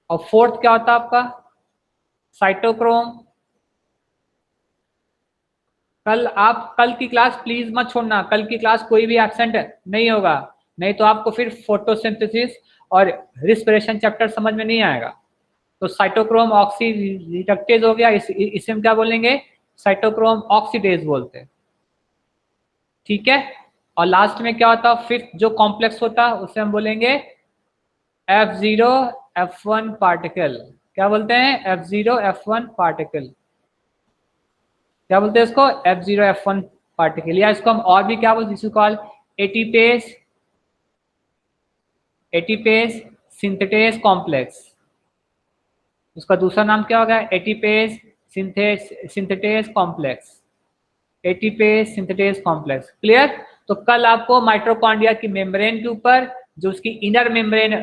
और फोर्थ क्या होता है आपका साइटोक्रोम। कल की क्लास प्लीज मत छोड़ना, कल की क्लास कोई भी एब्सेंट नहीं होगा, नहीं तो आपको फिर फोटोसिंथेसिस और रिस्पिरेशन चैप्टर समझ में नहीं आएगा। तो साइटोक्रोम ऑक्सी रिडक्टेज हो गया, इसे हम क्या बोलेंगे, साइटोक्रोम ऑक्सीडेज बोलते हैं। ठीक है, और लास्ट में क्या होता है, फिफ्थ जो कॉम्प्लेक्स होता है उसे हम बोलेंगे F0F1 पार्टिकल। क्या बोलते हैं, F0F1 पार्टिकल। क्या बोलते हैं इसको, F0F1 पार्टिकल। या इसको हम और भी क्या बोलते हैं, इसको कॉल एटीपेज सिंथेटेज कॉम्प्लेक्स। उसका दूसरा नाम क्या होगा, ATPase synthetase complex, ATPase synthetase complex. Clear. तो कल आपको माइटोकॉन्ड्रिया की मेम्ब्रेन के ऊपर जो उसकी इनर मेम्ब्रेन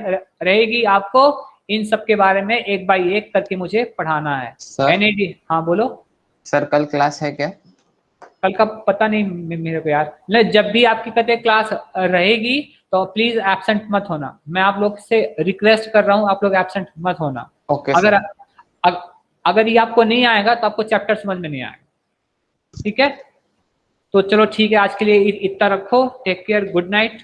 रहेगी, आपको इन सब के बारे में एक बाय एक करके मुझे पढ़ाना है। NAD, हाँ बोलो सर, कल क्लास है क्या? कल का पता नहीं मेरे को यार, नहीं जब भी आपकी कहते क्लास रहेगी तो प्लीज एब्सेंट मत होना। मैं आप लोग से रिक्वेस्ट कर रहा हूँ, आप लोग एब्सेंट मत होना। ओके अगर ये आपको नहीं आएगा तो आपको चैप्टर समझ में नहीं आएगा। ठीक है, तो चलो ठीक है, आज के लिए इतना रखो। Take care, good night,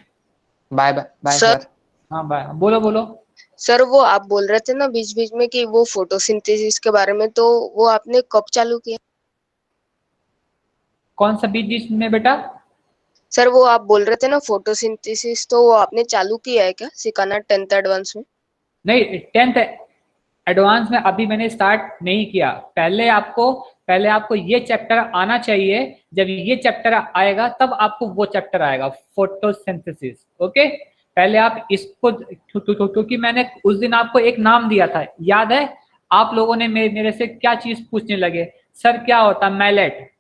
bye bye sir. Sir. हाँ बाय। बोलो सर वो आप बोल रहे थे ना बीच बीच में कि वो फोटोसिंथेसिस के बारे में, तो वो आपने कब चालू किया? कौन सा बीच में बेटा? सर वो आप बोल रहे थे ना फोटोसिंथेसिस, तो वो आपने चालू किया है क्या सिखाना 10th एडवांस में? नहीं, 10th एडवांस में अभी मैंने स्टार्ट नहीं किया। पहले आपको ये चैप्टर आना चाहिए, जब ये चैप्टर आएगा तब आपको वो चैप्टर आएगा, फोटोसिंथेसिस। ओके, पहले आप इसको, क्योंकि मैंने उस दिन आपको एक नाम दिया था, याद है? आप लोगों ने मेरे से क्या चीज पूछने लगे, सर क्या होता है मैलेट।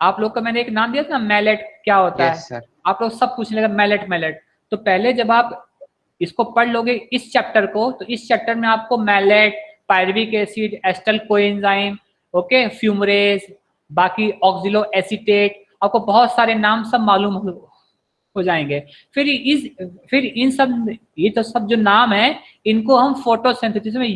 आप लोग को मैंने एक नाम दिया था ना, मैलेट क्या होता है। सर। आप लोग सब पूछने लगे मैलेट। तो पहले जब आप इसको पढ़ लोगे इस चैप्टर को, तो इस चैप्टर में आपको malate, pyruvic acid, acetyl coenzyme, okay, fumarase, बाकी ऑक्सिलो एसीटेट, आपको बहुत सारे नाम सब मालूम हो जाएंगे। फिर इन सब, ये तो सब जो नाम है इनको हम फोटोसिंथेसिस में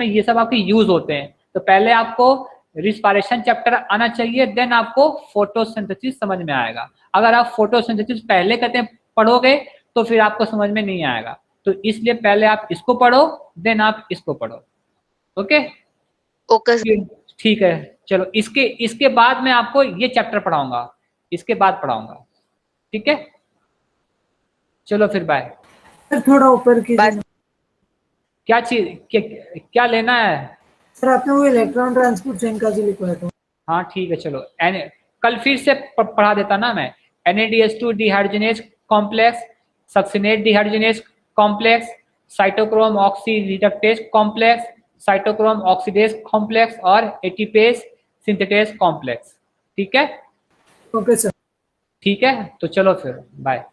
ये सब आपके यूज होते हैं। तो पहले आपको रिस्पायरेशन चैप्टर आना चाहिए, देन आपको फोटोसिंथेसिस समझ में आएगा। अगर आप फोटोसिंथेसिस पहले कहते हैं पढ़ोगे तो फिर आपको समझ में नहीं आएगा। तो इसलिए पहले आप इसको पढ़ो, देन आप इसको पढ़ो। ओके ठीक है, चलो इसके बाद मैं आपको ये चैप्टर पढ़ाऊंगा, इसके बाद पढ़ाऊंगा। ठीक है, चलो फिर बाय। थोड़ा ऊपर की क्या चीज क्या लेना है सर? आपने वो इलेक्ट्रॉन ट्रांसपोर्ट चेन का जो लिखवाया था। हाँ ठीक है, चलो कल फिर से पढ़ा देता ना मैं। NADH2 dehydrogenase complex, succinate dehydrogenase complex, cytochrome oxy reductase complex, cytochrome oxidase complex और एटीपेज सिंथेटेज कॉम्प्लेक्स। ठीक है, ओके सर। ठीक है, तो चलो फिर बाय।